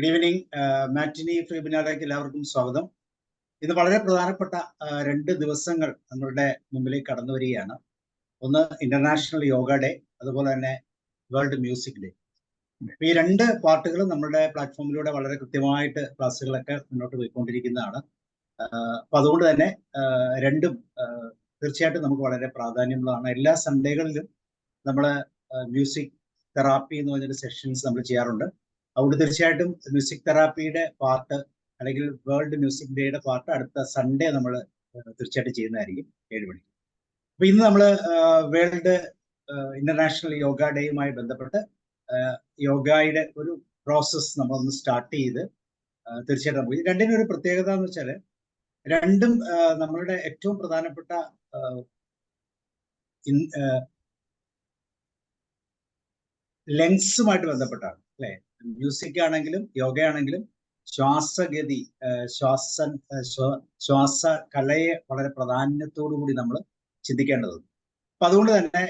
Good evening. മാറ്റിനി വെബിനാറിലേക്ക് എല്ലാവർക്കും സ്വാഗതം. ഇത് വളരെ പ്രധാനപ്പെട്ട 2 ദിവസങ്ങൾ നമ്മളുടെ മുമ്പിലേക്ക് കടന്നു വരികയാണ്. ഒന്ന് ഇന്റർനാഷണൽ യോഗ ഡേ, അതുപോലെ തന്നെ വേൾഡ് മ്യൂസിക് ഡേ. ഈ 2 പാർട്ടുകളും നമ്മുടെ പ്ലാറ്റ്ഫോമിലൂടെ വളരെ കൃത്യമായിട്ട് ക്ലാസ്സുകളൊക്കെ മുന്നോട്ട് പോയിക്കൊണ്ടിരിക്കുന്നതാണ്. അപ്പൊ അതുകൊണ്ട് തന്നെ രണ്ടും തീർച്ചയായിട്ടും നമുക്ക് വളരെ പ്രാധാന്യമുള്ളതാണ്. എല്ലാ സൺഡേകളിലും നമ്മൾ മ്യൂസിക് തെറാപ്പി എന്ന് പറഞ്ഞൊരു സെഷൻസ് നമ്മൾ ചെയ്യാറുണ്ട്. അതുകൊണ്ട് തീർച്ചയായിട്ടും മ്യൂസിക് തെറാപ്പിയുടെ പാർട്ട് അല്ലെങ്കിൽ വേൾഡ് മ്യൂസിക് ഡേയുടെ പാർട്ട് അടുത്ത സൺഡേ നമ്മൾ തീർച്ചയായിട്ടും ചെയ്യുന്നതായിരിക്കും 7 മണിക്ക്. അപ്പൊ ഇന്ന് നമ്മൾ വേൾഡ് ഇന്റർനാഷണൽ യോഗ ഡേയുമായി ബന്ധപ്പെട്ട് യോഗയുടെ ഒരു പ്രോസസ്സ് നമ്മളൊന്ന് സ്റ്റാർട്ട് ചെയ്ത് തീർച്ചയായിട്ടും നമുക്ക് രണ്ടിനും ഒരു പ്രത്യേകത എന്ന് വെച്ചാൽ രണ്ടും നമ്മളുടെ ഏറ്റവും പ്രധാനപ്പെട്ട ലങ്സുമായിട്ട് ബന്ധപ്പെട്ടാണ് അല്ലെ. മ്യൂസിക് ആണെങ്കിലും യോഗയാണെങ്കിലും ശ്വാസഗതി, ശ്വാസ കലയെ വളരെ പ്രാധാന്യത്തോടു കൂടി നമ്മൾ ചിന്തിക്കേണ്ടതുണ്ട്. അപ്പൊ അതുകൊണ്ട് തന്നെ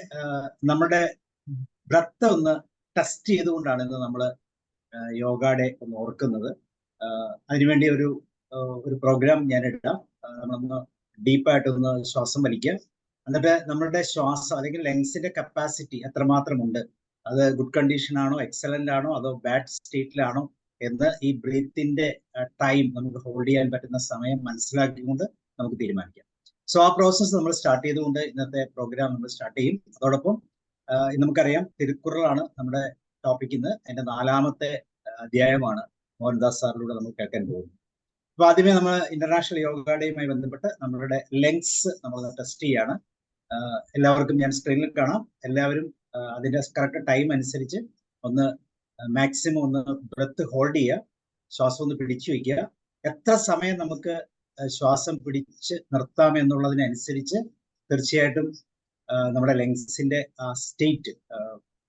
നമ്മുടെ ബ്രത്ത് ഒന്ന് ടെസ്റ്റ് ചെയ്തുകൊണ്ടാണ് ഇന്ന് നമ്മൾ യോഗ ഡേ ഒന്ന് ഓർക്കുന്നത്. അതിനുവേണ്ടി ഒരു പ്രോഗ്രാം ഞാൻ ഇടാം. നമ്മളൊന്ന് ഡീപ്പായിട്ടൊന്ന് ശ്വാസം വലിക്കുക. എന്നിട്ട് നമ്മളുടെ ശ്വാസം അല്ലെങ്കിൽ ലങ്സിന്റെ കപ്പാസിറ്റി എത്രമാത്രമുണ്ട്, അത് ഗുഡ് കണ്ടീഷൻ ആണോ, എക്സലന്റ് ആണോ, അതോ ബാഡ് സ്റ്റേറ്റിലാണോ എന്ന് ഈ ബ്രീത്തിന്റെ ടൈം നമുക്ക് ഹോൾഡ് ചെയ്യാൻ പറ്റുന്ന സമയം മനസ്സിലാക്കിക്കൊണ്ട് നമുക്ക് തീരുമാനിക്കാം. സോ ആ പ്രോസസ്സ് നമ്മൾ സ്റ്റാർട്ട് ചെയ്തുകൊണ്ട് ഇന്നത്തെ പ്രോഗ്രാം നമ്മൾ സ്റ്റാർട്ട് ചെയ്യും. അതോടൊപ്പം നമുക്കറിയാം തിരുക്കുറളാണ് നമ്മുടെ ടോപ്പിക്. ഇന്ന് അതിന്റെ 4ാമത്തെ അധ്യായമാണ് മോഹൻദാസ് സാറിലൂടെ നമ്മൾ കേൾക്കാൻ പോകുന്നത്. അപ്പൊ ആദ്യമേ നമ്മൾ ഇന്റർനാഷണൽ യോഗ ഡേയുമായി ബന്ധപ്പെട്ട് നമ്മളുടെ ലങ്സ് നമ്മൾ ടെസ്റ്റ് ചെയ്യാണ്. എല്ലാവർക്കും ഞാൻ സ്ക്രീനിൽ കാണാം. എല്ലാവരും അതിന്റെ കറക്റ്റ് ടൈം അനുസരിച്ച് ഒന്ന് മാക്സിമം ഒന്ന് ബ്രത്ത് ഹോൾഡ് ചെയ്യുക, ശ്വാസം ഒന്ന് പിടിച്ചു വയ്ക്കുക. എത്ര സമയം നമുക്ക് ശ്വാസം പിടിച്ച് നിർത്താം എന്നുള്ളതിനനുസരിച്ച് തീർച്ചയായിട്ടും നമ്മുടെ ലങ്സിന്റെ സ്റ്റേറ്റ്,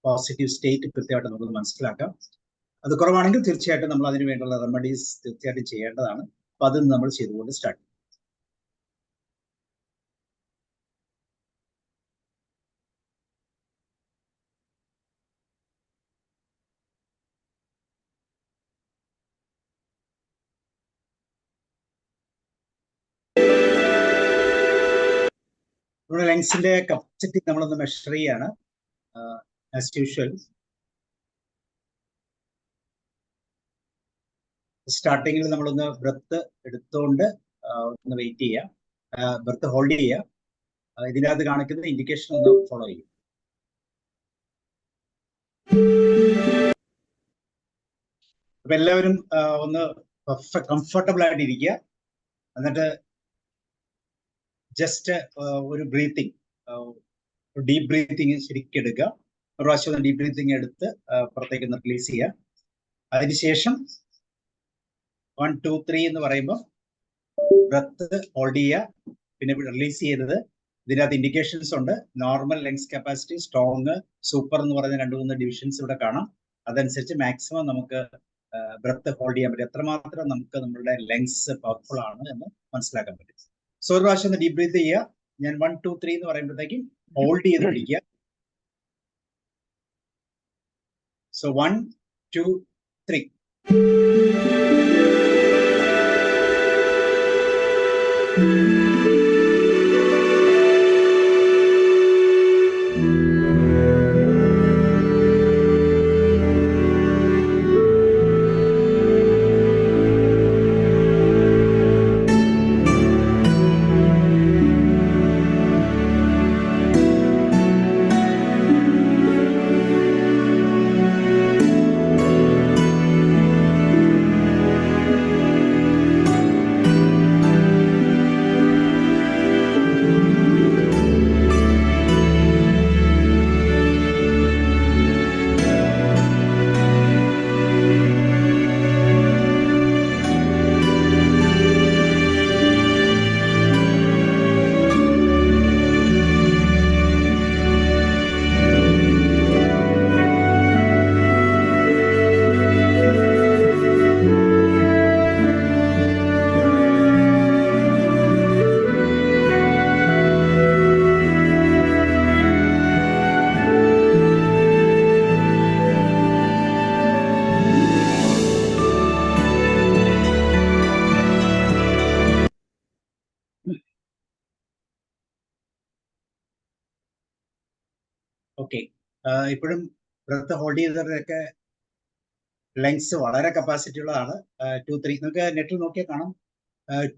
പോസിറ്റീവ് സ്റ്റേറ്റ് കൃത്യമായിട്ട് നമുക്ക് മനസ്സിലാക്കാം. അത് കുറവാണെങ്കിൽ തീർച്ചയായിട്ടും നമ്മൾ അതിന് വേണ്ടിയുള്ള റെമഡീസ് തീർച്ചയായിട്ടും ചെയ്യേണ്ടതാണ്. അപ്പൊ അത് നമ്മൾ ചെയ്തുകൊണ്ട് സ്റ്റാർട്ട് ചെയ്യും. നമ്മുടെ ലങ്സിന്റെ കപ്പാസിറ്റി നമ്മളൊന്ന് മെഷർ ചെയ്യാണ്. ആസ് യൂഷ്വൽ സ്റ്റാർട്ടിങ്ങിൽ നമ്മളൊന്ന് ബ്രത്ത് എടുത്തുകൊണ്ട് ഒന്ന് വെയിറ്റ് ചെയ്യുക, ബ്രത്ത് ഹോൾഡ് ചെയ്യുക. ഇതിനകത്ത് കാണിക്കുന്ന ഇൻഡിക്കേഷൻ ഒന്ന് ഫോളോ ചെയ്യും. അപ്പൊ എല്ലാവരും ഒന്ന് കംഫർട്ടബിൾ ആയിട്ട് ഇരിക്കുക. എന്നിട്ട് ജസ്റ്റ് ഒരു ബ്രീത്തിങ്, ഡീപ് ബ്രീത്തിങ് ശരിക്കും എടുക്കുക. ഒരു പ്രാവശ്യം ഡീപ് ബ്രീത്തിങ് എടുത്ത് പുറത്തേക്ക് ഒന്ന് റിലീസ് ചെയ്യുക. അതിനുശേഷം 1 2 3 എന്ന് പറയുമ്പോൾ ബ്രത്ത് ഹോൾഡ് ചെയ്യുക, പിന്നെ റിലീസ് ചെയ്തത്. ഇതിനകത്ത് ഇൻഡിക്കേഷൻസ് ഉണ്ട്. Normal lungs capacity, strong, super എന്ന് പറയുന്ന 2-3 ഡിവിഷൻസ് ഇവിടെ കാണാം. അതനുസരിച്ച് മാക്സിമം നമുക്ക് ബ്രത്ത് ഹോൾഡ് ചെയ്യാൻ പറ്റും. എത്രമാത്രം നമുക്ക് നമ്മുടെ ലങ്സ് പവർഫുൾ ആണ് എന്ന് മനസ്സിലാക്കാൻ പറ്റും. സോ ഒരു പ്രാവശ്യം ഒന്ന് ഡീപ് ബ്രീത്ത് ചെയ്യുക. ഞാൻ 1 2 3 എന്ന് പറയുമ്പോഴത്തേക്കും ഹോൾഡ് ചെയ്ത് പിടിക്കുക. സോ 1 2 3. ഇപ്പോഴും ബ്രത്ത് ഹോൾഡ് ചെയ്തവരുടെയൊക്കെ ലങ്സ് വളരെ കപ്പാസിറ്റി ഉള്ളതാണ്. 2-3 നിങ്ങൾക്ക് നെറ്റിൽ നോക്കിയാൽ കാണാം.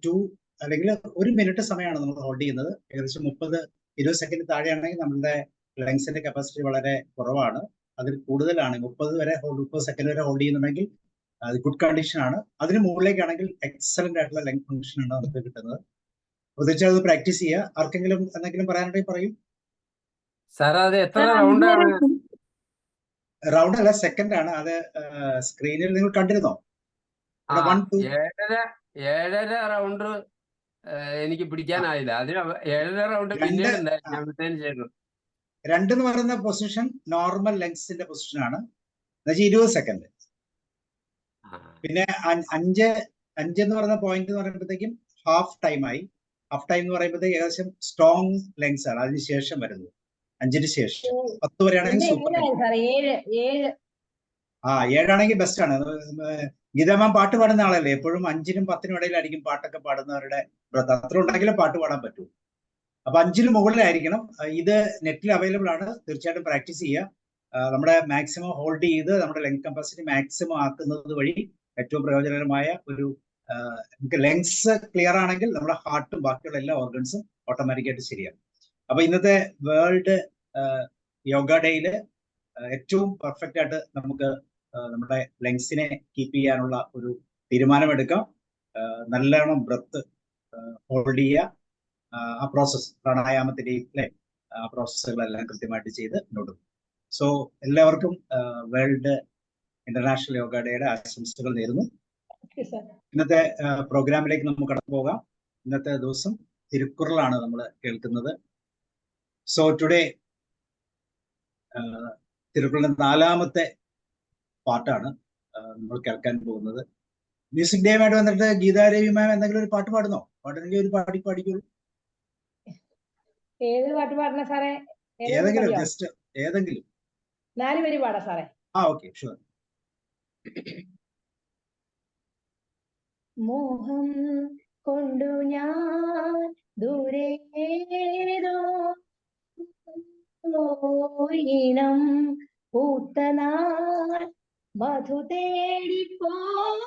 2 അല്ലെങ്കിൽ 1 മിനിറ്റ് സമയമാണ് നമ്മൾ ഹോൾഡ് ചെയ്യുന്നത്. ഏകദേശം 30-20 സെക്കൻഡ് താഴെയാണെങ്കിൽ നമ്മുടെ ലങ്സിന്റെ കപ്പാസിറ്റി വളരെ കുറവാണ്. അതിൽ കൂടുതലാണ് 30 സെക്കൻഡ് വരെ ഹോൾഡ് ചെയ്യുന്നുണ്ടെങ്കിൽ അത് ഗുഡ് കണ്ടീഷൻ ആണ്. അതിന് മുകളിലേക്കാണെങ്കിൽ എക്സലന്റ് ആയിട്ടുള്ള ലങ് ഫംഗ്ഷൻ ആണ് നമുക്ക് കിട്ടുന്നത്. പ്രത്യേകിച്ച് അത് പ്രാക്ടീസ് ചെയ്യുക. ആർക്കെങ്കിലും എന്തെങ്കിലും പറയാനുണ്ടെങ്കിൽ പറയും. സാർ അത് എത്ര റൗണ്ടാണ്? റൗണ്ട് അല്ല, സെക്കൻഡ് ആണ്. അത് സ്ക്രീനിൽ നിങ്ങൾ കണ്ടിരുന്നോ? 7.5 റൗണ്ട് എനിക്ക് പിടിക്കാനായില്ല. അതിന് 7.5 റൗണ്ട് പിന്നീട് ഉണ്ടായിരുന്നു ഞാൻ വിട്ടതിന് ശേഷം. 2 എന്ന് പറയുന്ന പൊസിഷൻ നോർമൽ ലെങ്സിന്റെ പൊസിഷൻ ആണ്. എന്നുവെച്ചാൽ 20 സെക്കൻഡ്. പിന്നെ 5 എന്ന് പറയുന്ന പോയിന്റ് എന്ന് പറയുമ്പോഴത്തേക്കും ഹാഫ് ടൈം ആയി. ഹാഫ് ടൈം എന്ന് പറയുമ്പോഴത്തേക്ക് ഏകദേശം സ്ട്രോങ് ലെങ്സ് ആണ് അതിനുശേഷം വരുന്നത്. 5-ന് ശേഷം 10 വരെയാണെങ്കിൽ സൂപ്പർ. 7ആണെങ്കിൽ ബെസ്റ്റ് ആണ്. ഗീതാമാം പാട്ട് പാടുന്ന ആളല്ലേ, എപ്പോഴും 5-നും 10-നും ഇടയിലായിരിക്കും പാട്ടൊക്കെ പാടുന്നവരുടെ ബ്രത്ത്. അത്ര ഉണ്ടെങ്കിലേ പാട്ട് പാടാൻ പറ്റൂ. അപ്പൊ 5-ന് മുകളിലായിരിക്കണം. ഇത് നെറ്റിൽ അവൈലബിൾ ആണ്. തീർച്ചയായിട്ടും പ്രാക്ടീസ് ചെയ്യുക. നമ്മുടെ മാക്സിമം ഹോൾഡ് ചെയ്ത് നമ്മുടെ ലെങ് കപ്പാസിറ്റി മാക്സിമം ആക്കുന്നത് വഴി ഏറ്റവും പ്രയോജനകരമായ ഒരു നമുക്ക് ലെങ്സ് ക്ലിയർ ആണെങ്കിൽ നമ്മുടെ ഹാർട്ടും ബാക്കിയുള്ള എല്ലാ ഓർഗൻസും ഓട്ടോമാറ്റിക്കായിട്ട് ശരിയാണ്. അപ്പൊ ഇന്നത്തെ വേൾഡ് യോഗ ഡേയില് ഏറ്റവും പെർഫെക്റ്റ് ആയിട്ട് നമുക്ക് നമ്മുടെ ലെങ്സിനെ കീപ്പ് ചെയ്യാനുള്ള ഒരു തീരുമാനമെടുക്കാം. നല്ലോണം ബ്രത്ത് ഹോൾഡ് ചെയ്യുക. ആ പ്രോസസ് പ്രാണായാമത്തിന്റെയും അല്ലെ ആ പ്രോസസ്സുകളെല്ലാം കൃത്യമായിട്ട് ചെയ്ത് മുന്നോട്ട് പോകും. സോ എല്ലാവർക്കും വേൾഡ് ഇന്റർനാഷണൽ യോഗ ഡേയുടെ ആശംസകൾ നേരുന്നു. ഇന്നത്തെ പ്രോഗ്രാമിലേക്ക് നമുക്ക് കടന്നു പോകാം. ഇന്നത്തെ ദിവസം തിരുക്കുറളാണ് നമ്മൾ കേൾക്കുന്നത്. സോ ടുഡേ തിരുക്കുറളിന്റെ 4ാമത്തെ പാട്ടാണ് നമ്മൾ കേൾക്കാൻ പോകുന്നത്. മ്യൂസിക് ഡേയുമായിട്ട് വന്നിട്ട് ഗീതാദേവി മാം എന്തെങ്കിലും ഒരു പാട്ട് പാടുന്നോ? പാടുന്നെങ്കിൽ ഒരു പാടിക്കോളൂ. ഏത് പാട്ട് പാടണ സാറേ? ഏതെങ്കിലും ജസ്റ്റ് ഏതെങ്കിലും 4 വരി പാടാം സാറേ. Okay, sure. മോഹം കൊണ്ടു ഞാൻ ദൂരേതോ ഇനം പൂത്തനാൾ മധു തേടിപ്പോയി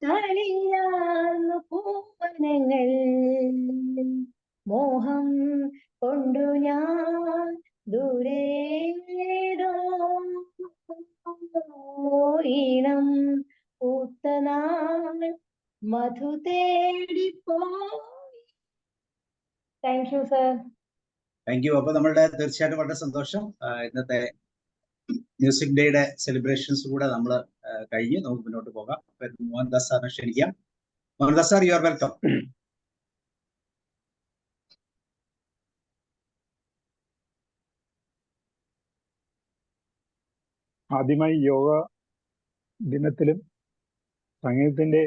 തളിയാർന്നു പൂവനങ്ങൾ. മോഹം കൊണ്ടു ഞാൻ ദൂരേതോ ഇനം പൂത്തനാൾ മധു തേടിപ്പോയി. Thank you sir. Thank you. അപ്പൊ നമ്മളുടെ തീർച്ചയായിട്ടും വളരെ സന്തോഷം. ഇന്നത്തെ മ്യൂസിക് ഡേയുടെ സെലിബ്രേഷൻസ് കൂടെ നമ്മൾ കഴിഞ്ഞ് നമുക്ക് മുന്നോട്ട് പോകാം. മോഹൻദാസ് സാറിനെ ക്ഷണിക്കാം. Mohandas sir, you are welcome. ആദ്യമായി യോഗ ദിനത്തിലും സംഗീതത്തിന്റെ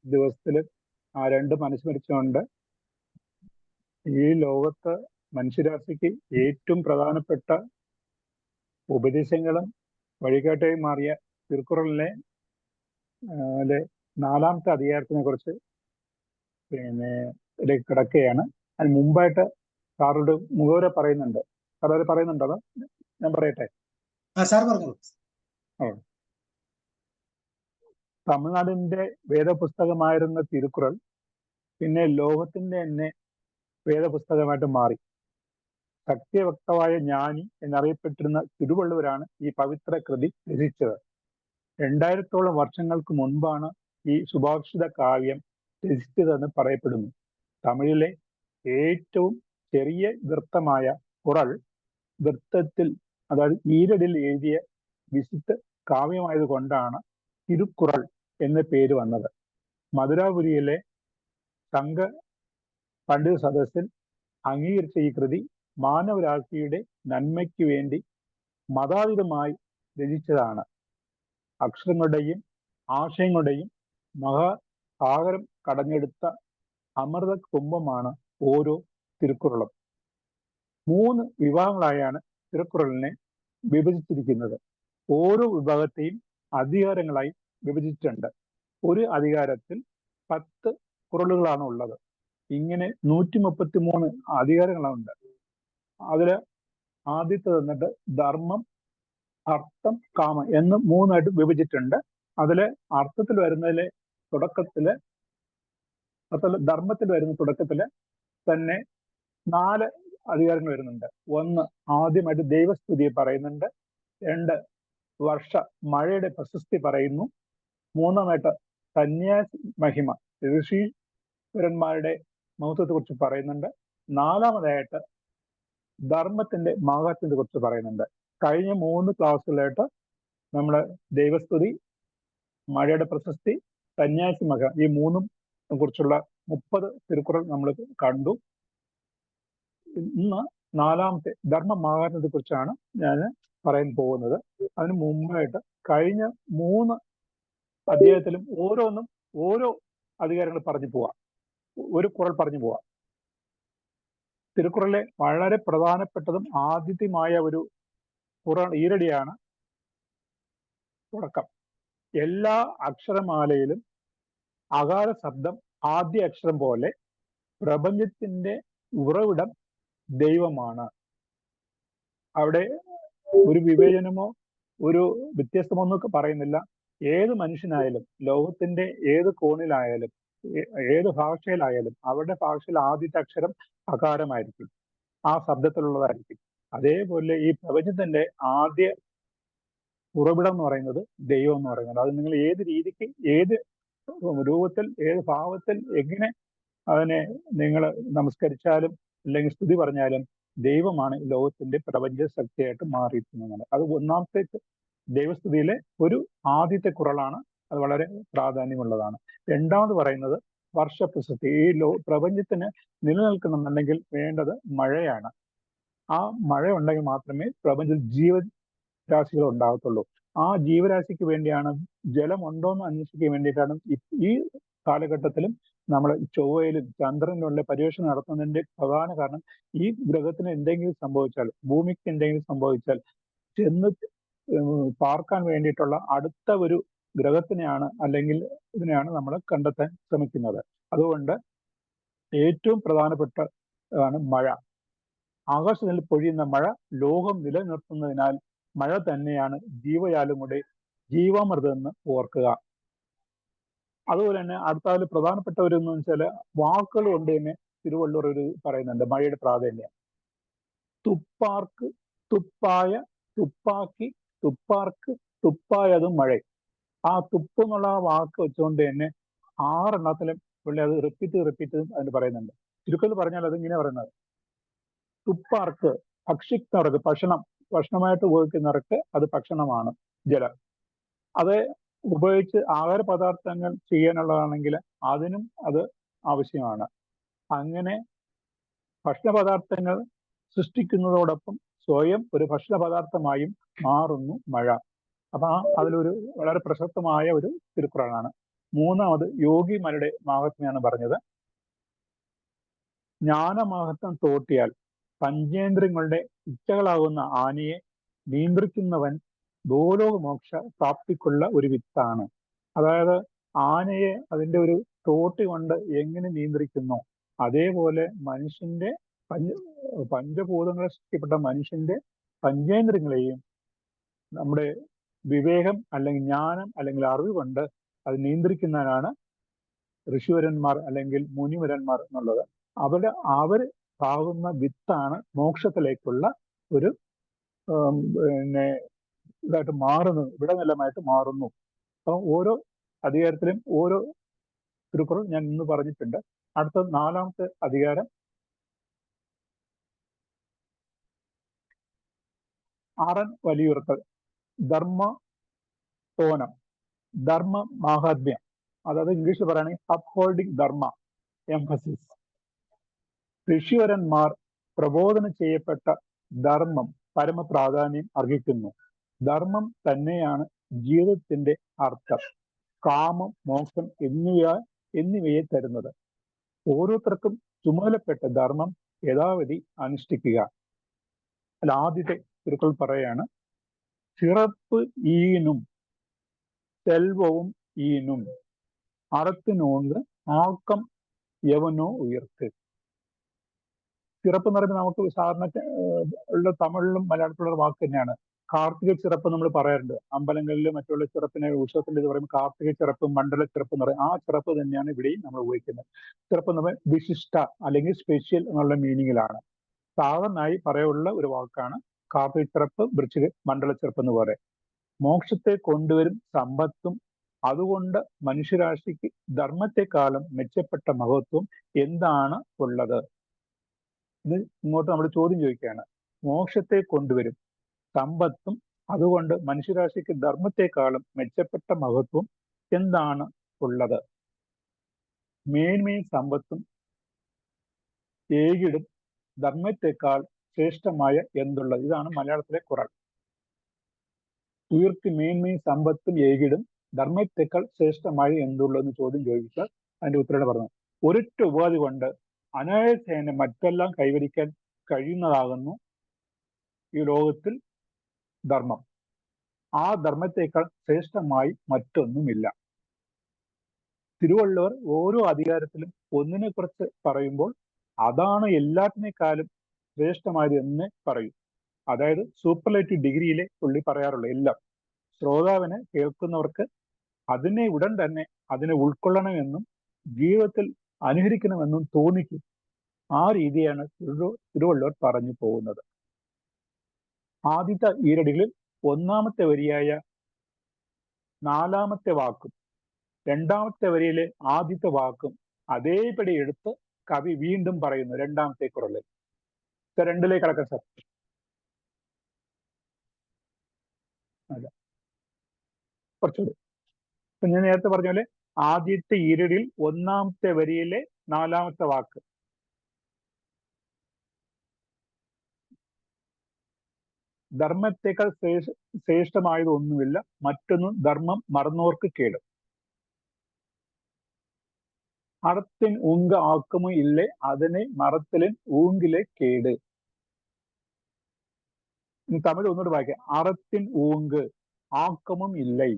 ദിവസത്തിലും ആ രണ്ടും അനുസ്മരിച്ചുകൊണ്ട് ഈ ലോകത്ത് മനുഷ്യരാശിക്ക് ഏറ്റവും പ്രധാനപ്പെട്ട ഉപദേശങ്ങളും വഴികാട്ടായി മാറിയ തിരുക്കുറളിലെ 4ാമത്തെ അധികാരത്തിനെ കുറിച്ച് കിടക്കുകയാണ്. അതിന് മുമ്പായിട്ട് സാറോട് മുഖവരെ പറയുന്നുണ്ട്. സാർ അത് പറയുന്നുണ്ടോ? ഞാൻ പറയട്ടെ. തമിഴ്നാടിന്റെ വേദപുസ്തകമായിരുന്ന തിരുക്കുറൾ പിന്നെ ലോകത്തിന്റെ തന്നെ വേദപുസ്തകമായിട്ട് മാറി. സത്യവക്തമായ ജ്ഞാനി എന്നറിയപ്പെട്ടിരുന്ന തിരുവള്ളുവരാണ് ഈ പവിത്ര കൃതി രചിച്ചത്. 2000ഓളം വർഷങ്ങൾക്ക് മുൻപാണ് ഈ സുഭാഷിത കാവ്യം രചിച്ചതെന്ന് പറയപ്പെടുന്നു. തമിഴിലെ ഏറ്റവും ചെറിയ വൃത്തമായ കുറൾ വൃത്തത്തിൽ, അതായത് ഈരടിൽ എഴുതിയ വിശുദ്ധ കാവ്യമായതുകൊണ്ടാണ് തിരുക്കുറൾ എന്ന പേര് വന്നത്. മധുരാപുരിയിലെ സംഘ പണ്ഡിത സദസ്സിൽ അംഗീകരിച്ച ഈ കൃതി മാനവരാശിയുടെ നന്മയ്ക്ക് വേണ്ടി മതാതീതമായി രചിച്ചതാണ്. അക്ഷരങ്ങളുടെയും ആശയങ്ങളുടെയും മഹാസാഗരം കടഞ്ഞെടുത്ത അമൃത കുംഭമാണ് ഓരോ തിരുക്കുറളും. 3 വിഭാഗങ്ങളായാണ് തിരുക്കുറളിനെ വിഭജിച്ചിരിക്കുന്നത്. ഓരോ വിഭാഗത്തെയും അധികാരങ്ങളായി വിഭജിച്ചിട്ടുണ്ട്. ഒരു അധികാരത്തിൽ 10 കുറളുകളാണ് ഉള്ളത്. ഇങ്ങനെ 133 അധികാരങ്ങളുണ്ട്. അതില് ആദ്യത്തെ വന്നിട്ട് ധർമ്മം, അർത്ഥം, കാമം എന്ന് 3ആയിട്ട് വിഭജിച്ചിട്ടുണ്ട്. അതില് അർത്ഥത്തിൽ വരുന്നതിലെ തുടക്കത്തില് ധർമ്മത്തിൽ വരുന്ന തുടക്കത്തില് തന്നെ 4 അധികാരങ്ങൾ വരുന്നുണ്ട്. ഒന്ന്, ആദ്യമായിട്ട് ദൈവസ്തുതിയെ പറയുന്നുണ്ട്. 2, മഴയുടെ പ്രശസ്തി പറയുന്നു. 3-മായിട്ട് സന്യാസി മഹിമ, ഋഷീശ്വരന്മാരുടെ മഹത്വത്തെ കുറിച്ച് പറയുന്നുണ്ട്. 4-മതായിട്ട് ധർമ്മത്തിന്റെ മഹാത്മ്യത്തെ കുറിച്ച് പറയുന്നുണ്ട്. കഴിഞ്ഞ 3 ക്ലാസ്സുകളായിട്ട് നമ്മള് ദൈവസ്തുതി, മഴയുടെ പ്രശസ്തി, സന്യാസി മഹിമ ഈ 3 കുറിച്ചുള്ള 30 തിരുക്കുറൾ നമ്മൾ കണ്ടു. ഇന്ന് 4-മത്തെ ധർമ്മ മഹാത്മ്യത്തെ കുറിച്ചാണ് ഞാൻ പറയാൻ പോകുന്നത്. അതിന് മുമ്പായിട്ട് കഴിഞ്ഞ 3 അധ്യായത്തിലും ഓരോന്നും ഓരോ അധികാരങ്ങൾ പറഞ്ഞു പോവാം, ഒരു കുറൾ പറഞ്ഞു പോവാം. തിരുക്കുറളിലെ വളരെ പ്രധാനപ്പെട്ടതും ആദ്യത്തെയുമായ ഒരു ഈരടിയാണ് തുടക്കം. എല്ലാ അക്ഷരമാലയിലും അകാര ശബ്ദം ആദ്യ അക്ഷരം പോലെ പ്രപഞ്ചത്തിന്റെ ഉറവിടം ദൈവമാണ്. അവിടെ ഒരു വിവേചനമോ ഒരു വ്യത്യസ്തമോ എന്നൊക്കെ പറയുന്നില്ല. ഏത് മനുഷ്യനായാലും, ലോകത്തിന്റെ ഏത് കോണിലായാലും, ഏത് ഭാഷയിലായാലും അവരുടെ ഭാഷയിൽ ആദ്യത്തെ അക്ഷരം അകാരമായിരിക്കും, ആ ശബ്ദത്തിലുള്ളതായിരിക്കും. അതേപോലെ ഈ പ്രപഞ്ചത്തിന്റെ ആദ്യ ഉറവിടം എന്ന് പറയുന്നത് ദൈവം എന്ന് പറയുന്നത്. അത് നിങ്ങൾ ഏത് രീതിക്ക്, ഏത് രൂപത്തിൽ, ഏത് ഭാവത്തിൽ, എങ്ങനെ അതിനെ നിങ്ങൾ നമസ്കരിച്ചാലും അല്ലെങ്കിൽ സ്തുതി പറഞ്ഞാലും ദൈവമാണ് ലോകത്തിന്റെ പ്രപഞ്ച ശക്തിയായിട്ട് മാറിയിരിക്കുന്നത്. അത് 1-മത്തെ ദൈവസ്തുതിയിലെ ഒരു ആദ്യത്തെ കുറളാണ്. അത് വളരെ പ്രാധാന്യമുള്ളതാണ്. 2-മത് പറയുന്നത് വർഷപ്രശസ്തി. ഈ പ്രപഞ്ചത്തിന് നിലനിൽക്കുന്നുണ്ടെങ്കിൽ വേണ്ടത് മഴയാണ്. ആ മഴ ഉണ്ടെങ്കിൽ മാത്രമേ പ്രപഞ്ചത്തിൽ ജീവരാശികൾ ഉണ്ടാകത്തുള്ളൂ. ആ ജീവരാശിക്ക് വേണ്ടിയാണ്, ജലമുണ്ടോയെന്ന് അന്വേഷിക്കാൻ വേണ്ടിയിട്ടാണ് ഈ കാലഘട്ടത്തിലും നമ്മൾ ചൊവ്വയിലും ചന്ദ്രനിലുള്ള പര്യവേഷണം നടത്തുന്നതിന്റെ പ്രധാന കാരണം ഈ ഗ്രഹത്തിന് എന്തെങ്കിലും സംഭവിച്ചാൽ, ഭൂമിക്ക് എന്തെങ്കിലും സംഭവിച്ചാൽ ചെന്ന് പാർക്കാൻ വേണ്ടിയിട്ടുള്ള അടുത്ത ഒരു ഗ്രഹത്തിനെയാണ് അല്ലെങ്കിൽ ഇതിനെയാണ് നമ്മൾ കണ്ടെത്താൻ ശ്രമിക്കുന്നത്. അതുകൊണ്ട് ഏറ്റവും പ്രധാനപ്പെട്ടതാണ് മഴ. ആകാശത്തിൽ പൊഴിയുന്ന മഴ ലോകം നിലനിർത്തുന്നതിനാൽ മഴ തന്നെയാണ് ജീവജാലങ്ങളുടെ ജീവാമൃതം എന്ന് ഓർക്കുക. അതുപോലെ തന്നെ അടുത്ത പ്രധാനപ്പെട്ട ഒരു എന്ന് വെച്ചാൽ വാക്കുകൾ കൊണ്ട് തന്നെ തിരുവള്ളുവർ ഒരു പറയുന്നുണ്ട് മഴയുടെ പ്രാധാന്യം. തുപ്പാർക്ക്, തുപ്പായ, തുപ്പാക്കി, തുപ്പാർക്ക്, തുപ്പായതും മഴ. ആ തുപ്പ് എന്നുള്ള ആ വാക്ക് വെച്ചുകൊണ്ട് തന്നെ 6 എണ്ണത്തിലും പുള്ളി അത് റിപ്പീറ്റ് അതിന് പറയുന്നുണ്ട്. ചുരുക്കത്തിൽ പറഞ്ഞാൽ അത് ഇങ്ങനെ പറയുന്നത്: തുപ്പാർക്ക്, ഭക്ഷിക്കുന്നവർക്ക്, ഭക്ഷണമായിട്ട് ഉപയോഗിക്കുന്നവർക്ക് അത് ഭക്ഷണമാണ് ജലം. അത് ഉപയോഗിച്ച് ആഹാര പദാർത്ഥങ്ങൾ ചെയ്യാനുള്ളതാണെങ്കിൽ അതിനും അത് ആവശ്യമാണ്. അങ്ങനെ ഭക്ഷണ പദാർത്ഥങ്ങൾ സൃഷ്ടിക്കുന്നതോടൊപ്പം സ്വയം ഒരു ഭക്ഷണ പദാർത്ഥമായും മാറുന്നു മഴ. അപ്പൊ അതിലൊരു വളരെ പ്രശസ്തമായ ഒരു തിരുക്കുറളാണ്. 3-മത് യോഗിമാരുടെ മാഹാത്മ്യമാണ് പറഞ്ഞത്. ജ്ഞാനമാഹത്വം തോട്ടിയാൽ പഞ്ചേന്ദ്രിയങ്ങളുടെ ഇച്ഛകളാകുന്ന ആനയെ നിയന്ത്രിക്കുന്നവൻ ഭൂലോകമോക്ഷ പ്രാപ്തിക്കുള്ള ഒരു വിത്താണ്. അതായത് ആനയെ അതിൻ്റെ ഒരു തോട്ടി കൊണ്ട് എങ്ങനെ നിയന്ത്രിക്കുന്നു, അതേപോലെ മനുഷ്യന്റെ പഞ്ചഭൂതങ്ങളെ സൃഷ്ടിക്കപ്പെട്ട മനുഷ്യന്റെ പഞ്ചേന്ദ്രിയങ്ങളെയും നമ്മുടെ വിവേകം അല്ലെങ്കിൽ ജ്ഞാനം അല്ലെങ്കിൽ അറിവ് കൊണ്ട് അത് നിയന്ത്രിക്കുന്നതിനാണ് ഋഷിവരന്മാർ അല്ലെങ്കിൽ മുനിവരന്മാർ എന്നുള്ളത്. അവർ പാകുന്ന വിത്താണ് മോക്ഷത്തിലേക്കുള്ള ഒരു ഇതായിട്ട് മാറുന്നത്, വിടനിലമായിട്ട് മാറുന്നു. അപ്പൊ ഓരോ അധികാരത്തിലും ഓരോ തിരുക്കുറൾ ഞാൻ ഇന്ന് പറഞ്ഞിട്ടുണ്ട്. അടുത്ത 4-മത്തെ അധികാരം ആറൻ വലിയുറക്കൽ, ധർമ്മ തോനം, ധർമ്മ മാഹാത്മ്യം. അതായത് ഇംഗ്ലീഷിൽ പറയുകയാണെങ്കിൽ അപ്ഹോൾഡിംഗ് ധർമ്മ, എംഫസിസ്. ഋഷിവരന്മാർ പ്രബോധനം ചെയ്യപ്പെട്ട ധർമ്മം പരമപ്രാധാന്യം അർഹിക്കുന്നു. ധർമ്മം തന്നെയാണ് ജീവിതത്തിന്റെ അർത്ഥം, കാമം, മോക്ഷം എന്നിവയെ തരുന്നത്. ഓരോരുത്തർക്കും ചുമതലപ്പെട്ട ധർമ്മം യഥാവിധി അനുഷ്ഠിക്കുക. അല്ല, ആദ്യത്തെ തിരുക്കുറൾ പറയാണ്: சிறப்பு ஈனும் செல்வവും ஈனும் அறத்தினோடு ஆக்கம் യവനോ ഉയർത്ത്. ചിറപ്പ് എന്ന് പറയുമ്പോൾ നമുക്ക് സാധാരണ ഉള്ള തമിഴിലും മലയാളത്തിലുള്ള വാക്ക് തന്നെയാണ്. കാർത്തിക ചിറപ്പ് നമ്മൾ പറയാറുണ്ട്. അമ്പലങ്ങളിലും മറ്റുള്ള ചിറപ്പിനെ ഉത്സവത്തിന്റെ ഇത് പറയുമ്പോൾ കാർത്തിക ചിറപ്പ്, മണ്ഡല ചിറപ്പ് എന്ന് പറയും. ആ ചിറപ്പ് തന്നെയാണ് ഇവിടെയും നമ്മൾ ഉപയോഗിക്കുന്നത്. ചിറപ്പ് എന്ന് പറയുമ്പോൾ വിശിഷ്ട അല്ലെങ്കിൽ സ്പെഷ്യൽ എന്നുള്ള മീനിങ്ങിലാണ്. സാധാരണയായി പറയാനുള്ള ഒരു വാക്കാണ് കാർത്തിക ചിറപ്പ്, വൃശ്ചിക മണ്ഡല ചിറപ്പ് എന്ന് പറയും. മോക്ഷത്തെ കൊണ്ടുവരും സമ്പത്തും അതുകൊണ്ട് മനുഷ്യരാശിക്ക് ധർമ്മത്തെക്കാളും മെച്ചപ്പെട്ട മഹത്വം എന്താണ് ഉള്ളത്? ഇത് ഇങ്ങോട്ട് നമ്മൾ ചോദ്യം ചോദിക്കുകയാണ്. മോക്ഷത്തെ കൊണ്ടുവരും സമ്പത്തും അതുകൊണ്ട് മനുഷ്യരാശിക്ക് ധർമ്മത്തെക്കാളും മെച്ചപ്പെട്ട മഹത്വം എന്താണ് ഉള്ളത്? മേന്മയും സമ്പത്തും ഏകിടും ധർമ്മത്തെക്കാൾ ശ്രേഷ്ഠമായ എന്തുള്ളത്? ഇതാണ് മലയാളത്തിലെ ഖുറാൻ. ഉയർത്തി മേന്മയും സമ്പത്തും ഏകിടും ധർമ്മത്തെക്കാൾ ശ്രേഷ്ഠമായ എന്തുള്ളതെന്ന് ചോദ്യം ചോദിച്ചാൽ അതിന്റെ ഉത്തരം പറഞ്ഞു. ഒരൊറ്റ ഉപാധി കൊണ്ട് അനായാസേന മറ്റെല്ലാം കൈവരിക്കാൻ കഴിയുന്നതാകുന്നു ഈ ലോകത്തിൽ ധർമ്മം. ആ ധർമ്മത്തെക്കാൾ ശ്രേഷ്ഠമായി മറ്റൊന്നുമില്ല. തിരുവള്ളുവർ ഓരോ അധികാരത്തിലും ഒന്നിനെ കുറിച്ച് പറയുമ്പോൾ അതാണ് എല്ലാത്തിനേക്കാളും ശ്രേഷ്ഠമായത് എന്ന് പറയും. അതായത് സൂപ്പർലേറ്റീവ് ഡിഗ്രിയിലെ പുള്ളി പറയാറുള്ള എല്ലാം ശ്രോതാവിനെ കേൾക്കുന്നവർക്ക് അതിനെ ഉടൻ തന്നെ അതിനെ ഉൾക്കൊള്ളണമെന്നും ജീവിതത്തിൽ അനുകരിക്കണമെന്നും തോന്നിക്കും. ആ രീതിയാണ് തിരുവള്ളുവർ പറഞ്ഞു പോകുന്നത്. ആദ്യത്തെ ഈരടികളിൽ ഒന്നാമത്തെ വരിയായ 4ാമത്തെ വാക്കും 2ാമത്തെ വരിയിലെ ആദ്യത്തെ വാക്കും അതേപടി എടുത്ത് കവി വീണ്ടും പറയുന്നു 2ാമത്തെ കുറളിൽ. 2ലേക്ക് കടക്കാം സാർ. അല്ല, കുറച്ചുകൂടി. ഇപ്പൊ ഞാൻ നേരത്തെ പറഞ്ഞ പോലെ ആദ്യത്തെ ഈരടിയിൽ 1ാമത്തെ വരിയിലെ 4ാമത്തെ വാക്ക് ധർമ്മത്തെക്കാൾ ശ്രേഷ്ഠമായതൊന്നുമില്ല, മറ്റൊന്നും ധർമ്മം മറന്നവർക്ക് കേട്. അറത്തിൻ ഊങ്ക ആക്കുമോ ഇല്ലേ അതിനെ മറത്തലിൻ ഊങ്കിലെ കേട്. തമിഴ് ഒന്നുകൂടി വായിക്കാം. അറത്തിൻ ഊങ്ക് ആക്കമും ഇല്ലേ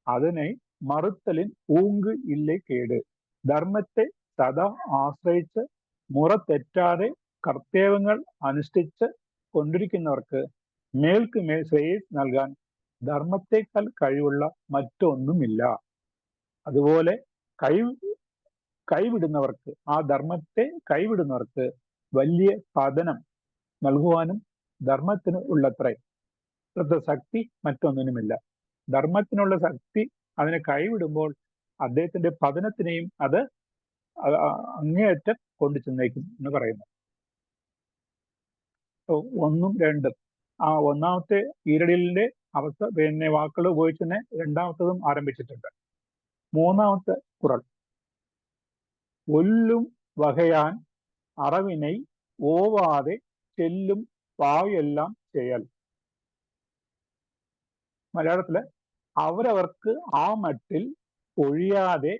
അതിനെ മറുത്തലിൻ ഊങ്ക് ഇല്ലേ കേട്. ധർമ്മത്തെ സദാ ആശ്രയിച്ച് മുറ തെറ്റാതെ കർത്തവ്യങ്ങൾ അനുഷ്ഠിച്ച് കൊണ്ടിരിക്കുന്നവർക്ക് മേൽക്ക് മേൽ ശ്രേയസ് നൽകാൻ ധർമ്മത്തെക്കാൾ കഴിവുള്ള മറ്റൊന്നുമില്ല. അതുപോലെ കൈവിടുന്നവർക്ക്, ആ ധർമ്മത്തെ കൈവിടുന്നവർക്ക് വലിയ പതനം നൽകുവാനും ധർമ്മത്തിന് ഉള്ളത്രേ ശക്തി മറ്റൊന്നിനുമില്ല. ധർമ്മത്തിനുള്ള ശക്തി അതിനെ കൈവിടുമ്പോൾ അദ്ദേഹത്തിന്റെ പതനത്തിനെയും അത് അങ്ങേയറ്റം കൊണ്ടു ചെന്നേക്കും എന്ന് പറയുന്നു. 1ഉം 2ഉം ആ 1ാമത്തെ ഈരടിലിന്റെ അവസ്ഥ വാക്കുകൾ ഉപയോഗിച്ച് തന്നെ 2ാമത്തതും ആരംഭിച്ചിട്ടുണ്ട്. 3ാമത്തെ കുറൾ ഒല്ലും വകയാൻ അറവിനെ ഓവാതെ ചെല്ലും വായെല്ലാം ചെയ്യൽ. മലയാളത്തില് അവരവർക്ക് ആ മട്ടിൽ ഒഴിയാതെ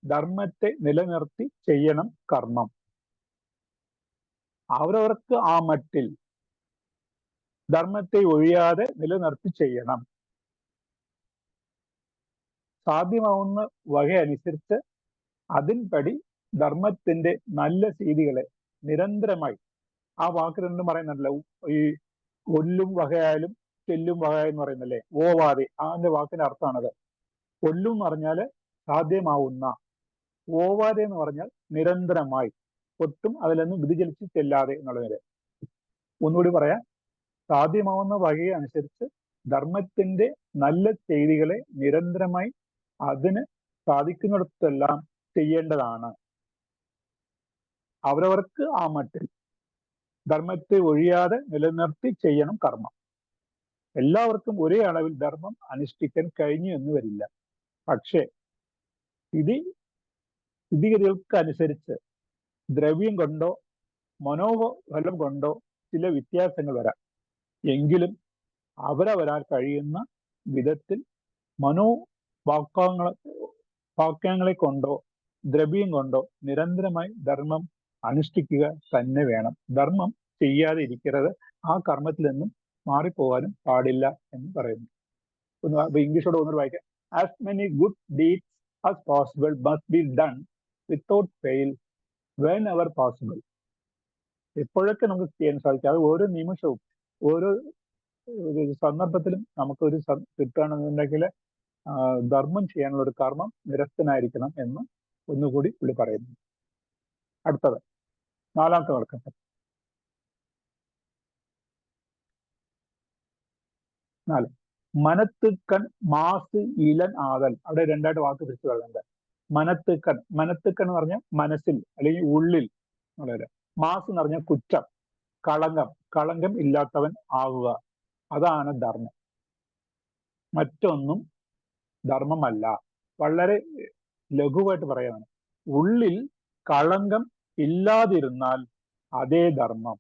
ധർമ്മത്തെ നിലനിർത്തി ചെയ്യണം കർമ്മം. അവരവർക്ക് ആ മട്ടിൽ ധർമ്മത്തെ ഒഴിയാതെ നിലനിർത്തി ചെയ്യണം. സാധ്യമാവുന്ന വകയനുസരിച്ച് അതിൻപടി ധർമ്മത്തിന്റെ നല്ല രീതികളെ നിരന്തരമായി, ആ വാക്ക് രണ്ടും പറയുന്നുണ്ടല്ലോ, ഈ ഒല്ലും വകയായാലും ചെല്ലും വകയായും എന്ന് പറയുന്നല്ലേ, ഓവാതെ, അതിന്റെ വാക്കിന്റെ അർത്ഥമാണത്. ഒല്ലും എന്ന് പറഞ്ഞാല് സാധ്യമാവുന്ന, ഓവാതെ എന്ന് പറഞ്ഞാൽ നിരന്തരമായി, ഒട്ടും അതിലൊന്നും വ്യതിചലിച്ച് ചെല്ലാതെ എന്നുള്ളതിന്. ഒന്നുകൂടി പറയാം. സാധ്യമാവുന്ന വകയെ അനുസരിച്ച് ധർമ്മത്തിന്റെ നല്ല ചെയ്തികളെ നിരന്തരമായി അതിന് സാധിക്കുന്നിടത്തെല്ലാം ചെയ്യേണ്ടതാണ്. അവരവർക്ക് ആ മട്ടിൽ ധർമ്മത്തെ ഒഴിയാതെ നിലനിർത്തി ചെയ്യണം കർമ്മം. എല്ലാവർക്കും ഒരേ അളവിൽ ധർമ്മം അനുഷ്ഠിക്കാൻ കഴിഞ്ഞു എന്ന് വരില്ല. പക്ഷേ സ്ഥിതിഗതികൾക്കനുസരിച്ച് ദ്രവ്യം കൊണ്ടോ മനോബലം കൊണ്ടോ ചില വ്യത്യാസങ്ങൾ വരാം. എങ്കിലും അവരവരാൽ കഴിയുന്ന വിധത്തിൽ വാക്യങ്ങളെ കൊണ്ടോ ദ്രവ്യം കൊണ്ടോ നിരന്തരമായി ധർമ്മം അനുഷ്ഠിക്കുക തന്നെ വേണം. ധർമ്മം ചെയ്യാതെ ഇരിക്കരുത്, ആ കർമ്മത്തിൽ നിന്നും മാറിപ്പോകാനും പാടില്ല എന്ന് പറയുന്നു. ഇംഗ്ലീഷോട് ഒന്നുകൂടി വായിക്കാം. As many good deeds as possible must be done without fail when ever possible. എപ്പോഴൊക്കെ നമുക്ക് ചെയ്യാൻ സാധിക്കും, അത് ഓരോ നിമിഷവും ഓരോ സന്ദർഭത്തിലും നമുക്കൊരു കിട്ടുകയാണെന്നുണ്ടെങ്കിൽ ധർമ്മം ചെയ്യാനുള്ള ഒരു കർമ്മം നിരസ്തനായിരിക്കണം എന്ന് ഒന്നുകൂടി പുള്ളി പറയുന്നു. അടുത്തത് 4ാമത്തെ വഴക്കം. മനത്തുക്കൺ മാസ് ഇലൻ ആതൽ. അവിടെ 2ആയിട്ട് വാക്ക് തിരിച്ചു പറയുന്നുണ്ട്. മനത്തുക്കൺ എന്ന് പറഞ്ഞാൽ മനസ്സിൽ അല്ലെങ്കിൽ ഉള്ളിൽ എന്നുള്ളത്. മാസ് എന്ന് പറഞ്ഞാൽ കുറ്റം, കളങ്കം ഇല്ലാത്തവൻ ആവുക. അതാണ് ധർമ്മം. മറ്റൊന്നും ധർമ്മമല്ല. വളരെ ലഘുവായിട്ട് പറയുകയാണ്. ഉള്ളിൽ കളങ്കം ഇല്ലാതിരുന്നാൽ അതേ ധർമ്മം.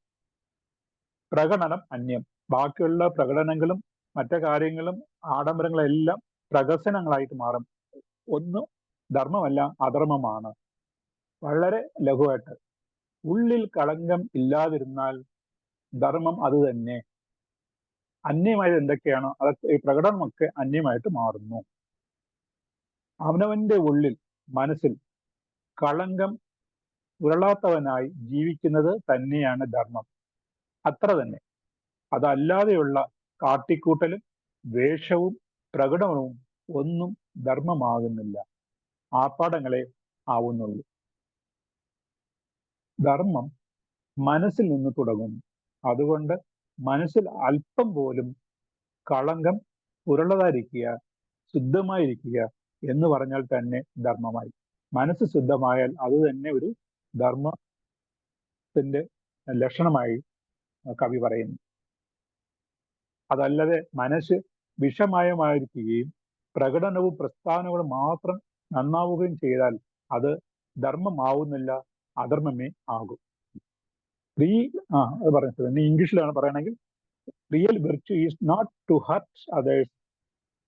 പ്രകടനം അന്യം. ബാക്കിയുള്ള പ്രകടനങ്ങളും മറ്റു കാര്യങ്ങളും ആഡംബരങ്ങളെല്ലാം പ്രഹസനങ്ങളായിട്ട് മാറും. ഒന്ന് ധർമ്മമല്ല, അധർമ്മമാണ്. വളരെ ലഘുവായിട്ട്, ഉള്ളിൽ കളങ്കം ഇല്ലാതിരുന്നാൽ ധർമ്മം അത് തന്നെ. അന്യമായത് എന്തൊക്കെയാണോ അതൊക്കെ ഈ പ്രകടനമൊക്കെ അന്യമായിട്ട് മാറുന്നു. അവനവന്റെ ഉള്ളിൽ മനസ്സിൽ കളങ്കം ഉരുളാത്തവനായി ജീവിക്കുന്നത് തന്നെയാണ് ധർമ്മം. അത്ര തന്നെ. അതല്ലാതെയുള്ള കാട്ടിക്കൂട്ടലും വേഷവും പ്രകടനവും ഒന്നും ധർമ്മമാകുന്നില്ല. ആർപ്പാടങ്ങളെ ആവുന്നുള്ളൂ. ധർമ്മം മനസ്സിൽ നിന്ന് തുടങ്ങുന്നു. അതുകൊണ്ട് മനസ്സിൽ അല്പം പോലും കളങ്കം പുരളതായിരിക്കുക, ശുദ്ധമായിരിക്കുക എന്ന് പറഞ്ഞാൽ തന്നെ ധർമ്മമായി. മനസ്സ് ശുദ്ധമായാൽ അത് തന്നെ ഒരു ധർമ്മത്തിന്റെ ലക്ഷണമായി കവി പറയുന്നു. അതല്ലാതെ മനസ്സ് വിഷമയമായിരിക്കുകയും പ്രകടനവും പ്രസ്ഥാനങ്ങളും മാത്രം നന്നാവുകയും ചെയ്താൽ അത് ധർമ്മമാവുന്നില്ല, അധർമ്മമേ ആകും. അത് പറഞ്ഞത് ഇനി ഇംഗ്ലീഷിലാണ് പറയണമെങ്കിൽ, real virtue is not to hurt others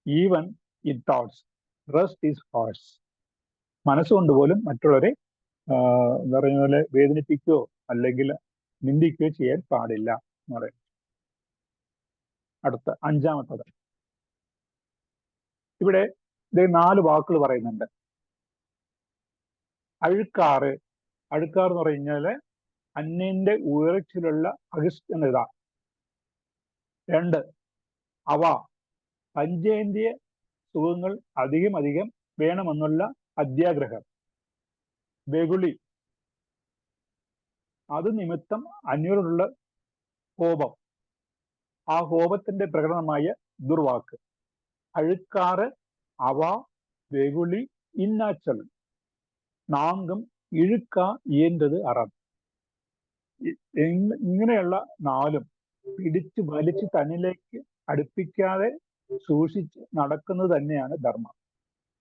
even in thoughts, rest is hearts. മനസ്സുകൊണ്ട് പോലും മറ്റുള്ളവരെ എന്താ പറയുന്ന പോലെ വേദനിപ്പിക്കുകയോ അല്ലെങ്കിൽ നിന്ദിക്കുകയോ ചെയ്യാൻ പാടില്ല എന്ന് പറയും. അടുത്ത 5ാമത്തത്. ഇവിടെ 4 വാക്കുകൾ പറയുന്നുണ്ട്. അഴുക്കാറ് എന്ന് പറഞ്ഞാല് അന്യന്റെ ഉയർച്ചയിലുള്ള അഹിഷ്ണുത. 2 അവ പഞ്ചേന്ദ്രിയ സുഖങ്ങൾ അധികം വേണമെന്നുള്ള അത്യാഗ്രഹം. വെകുളി അത് നിമിത്തം അന്യരോടുള്ള കോപം, ആ കോപത്തിന്റെ പ്രകടനമായ ദുർവാക്ക്. അഴുക്കാറ്, അവ, വെകുളി, ഇന്നാച്ചൽ, നാങ്കം ഇഴുക്ക ഇയൻறது അറം. ഇങ്ങനെയുള്ള 4ഉം പിടിച്ച് വലിച്ച് തന്നിലേക്ക് അടുപ്പിക്കാതെ സൂക്ഷിച്ച് നടക്കുന്നത് തന്നെയാണ് ധർമ്മം.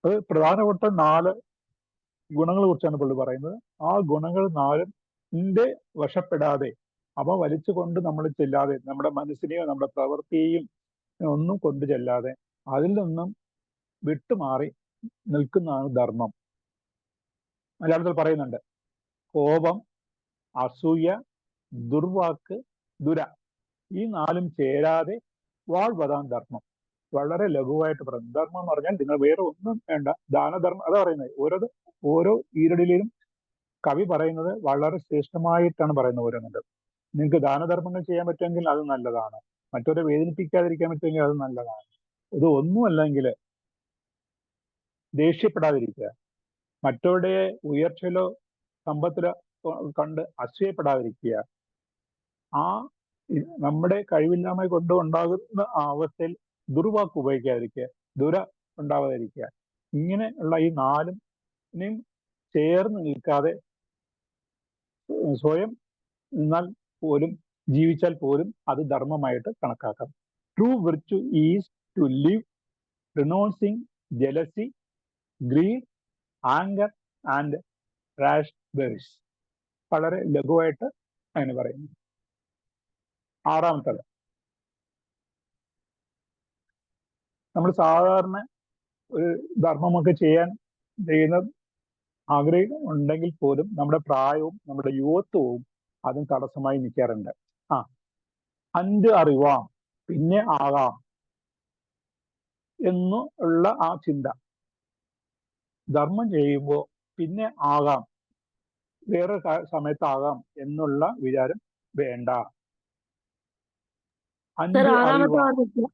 അത് പ്രധാനപ്പെട്ട 4 ഗുണങ്ങളെ കുറിച്ചാണ് പുള്ളി പറയുന്നത്. ആ ഗുണങ്ങൾ 4ഉം വശപ്പെടാതെ അവ വലിച്ചുകൊണ്ട് നമ്മൾ ചെല്ലാതെ, നമ്മുടെ മനസ്സിനെയോ നമ്മുടെ പ്രവൃത്തിയെയും ഒന്നും കൊണ്ടു ചെല്ലാതെ അതിൽ നിന്നും വിട്ടുമാറി നിൽക്കുന്നതാണ് ധർമ്മം. മലയാളത്തിൽ പറയുന്നുണ്ട്, കോപം, അസൂയ, ദുർവാക്ക്, ദുര, ഈ 4ഉം ചേരാതെ വാഴ്വതാൻ ധർമ്മം. വളരെ ലഘുവായിട്ട് പറയുന്നു. ധർമ്മം എന്ന് പറഞ്ഞാൽ നിങ്ങൾ വേറെ ഒന്നും വേണ്ട, ദാനധർമ്മം. അതാ പറയുന്നത്. ഓരോ ഈരടിയിലും കവി പറയുന്നത് വളരെ ശ്രേഷ്ഠമായിട്ടാണ് പറയുന്നത്. ഓരോന്നുണ്ട്. നിങ്ങൾക്ക് ദാനധർമ്മങ്ങൾ ചെയ്യാൻ പറ്റുമെങ്കിൽ അത് നല്ലതാണ്. മറ്റവരെ വേദനിപ്പിക്കാതിരിക്കാൻ പറ്റുമെങ്കിൽ അത് നല്ലതാണ്. ഇത് ഒന്നുമല്ലെങ്കിൽ ദേഷ്യപ്പെടാതിരിക്കുക, മറ്റവരുടെ ഉയർച്ചയിലോ സമ്പത്തിലോ കണ്ട് അസൂയപ്പെടാതിരിക്കുക, നമ്മുടെ കഴിവില്ലായ്മ കൊണ്ട് ഉണ്ടാകുന്ന ആ അവസ്ഥയിൽ ദുർവാക്ക് ഉപയോഗിക്കാതിരിക്കുക, ദുര ഉണ്ടാവാതിരിക്കുക. ഇങ്ങനെയുള്ള ഈ 4നും ചേർന്ന് നിൽക്കാതെ സ്വയം നിന്നാൽ പോലും, ജീവിച്ചാൽ പോലും അത് ധർമ്മമായിട്ട് കണക്കാക്കാം. True virtue is to live renouncing jealousy, greed, anger and rash ബേഴ്സ്. വളരെ ലഘുവായിട്ട് അങ്ങനെ പറയുന്നു. 6ാമത്തത്. നമ്മൾ സാധാരണ ഒരു ധർമ്മമൊക്കെ ചെയ്യുന്ന ആഗ്രഹം ഉണ്ടെങ്കിൽ പോലും നമ്മുടെ പ്രായവും നമ്മുടെ യുവത്വവും അതും തടസ്സമായി നിൽക്കാറുണ്ട്. അഞ്ച് അറിവാം പിന്നെ ആകാം എന്നുള്ള ആ ചിന്ത. ധർമ്മം ചെയ്യുമ്പോൾ പിന്നെ ആകാം വേറെ സമയത്താകാം എന്നുള്ള വിചാരം വേണ്ട. സർ അഞ്ച് ആറാമത്തെ അറിവാം. വാക്യത്തിൽ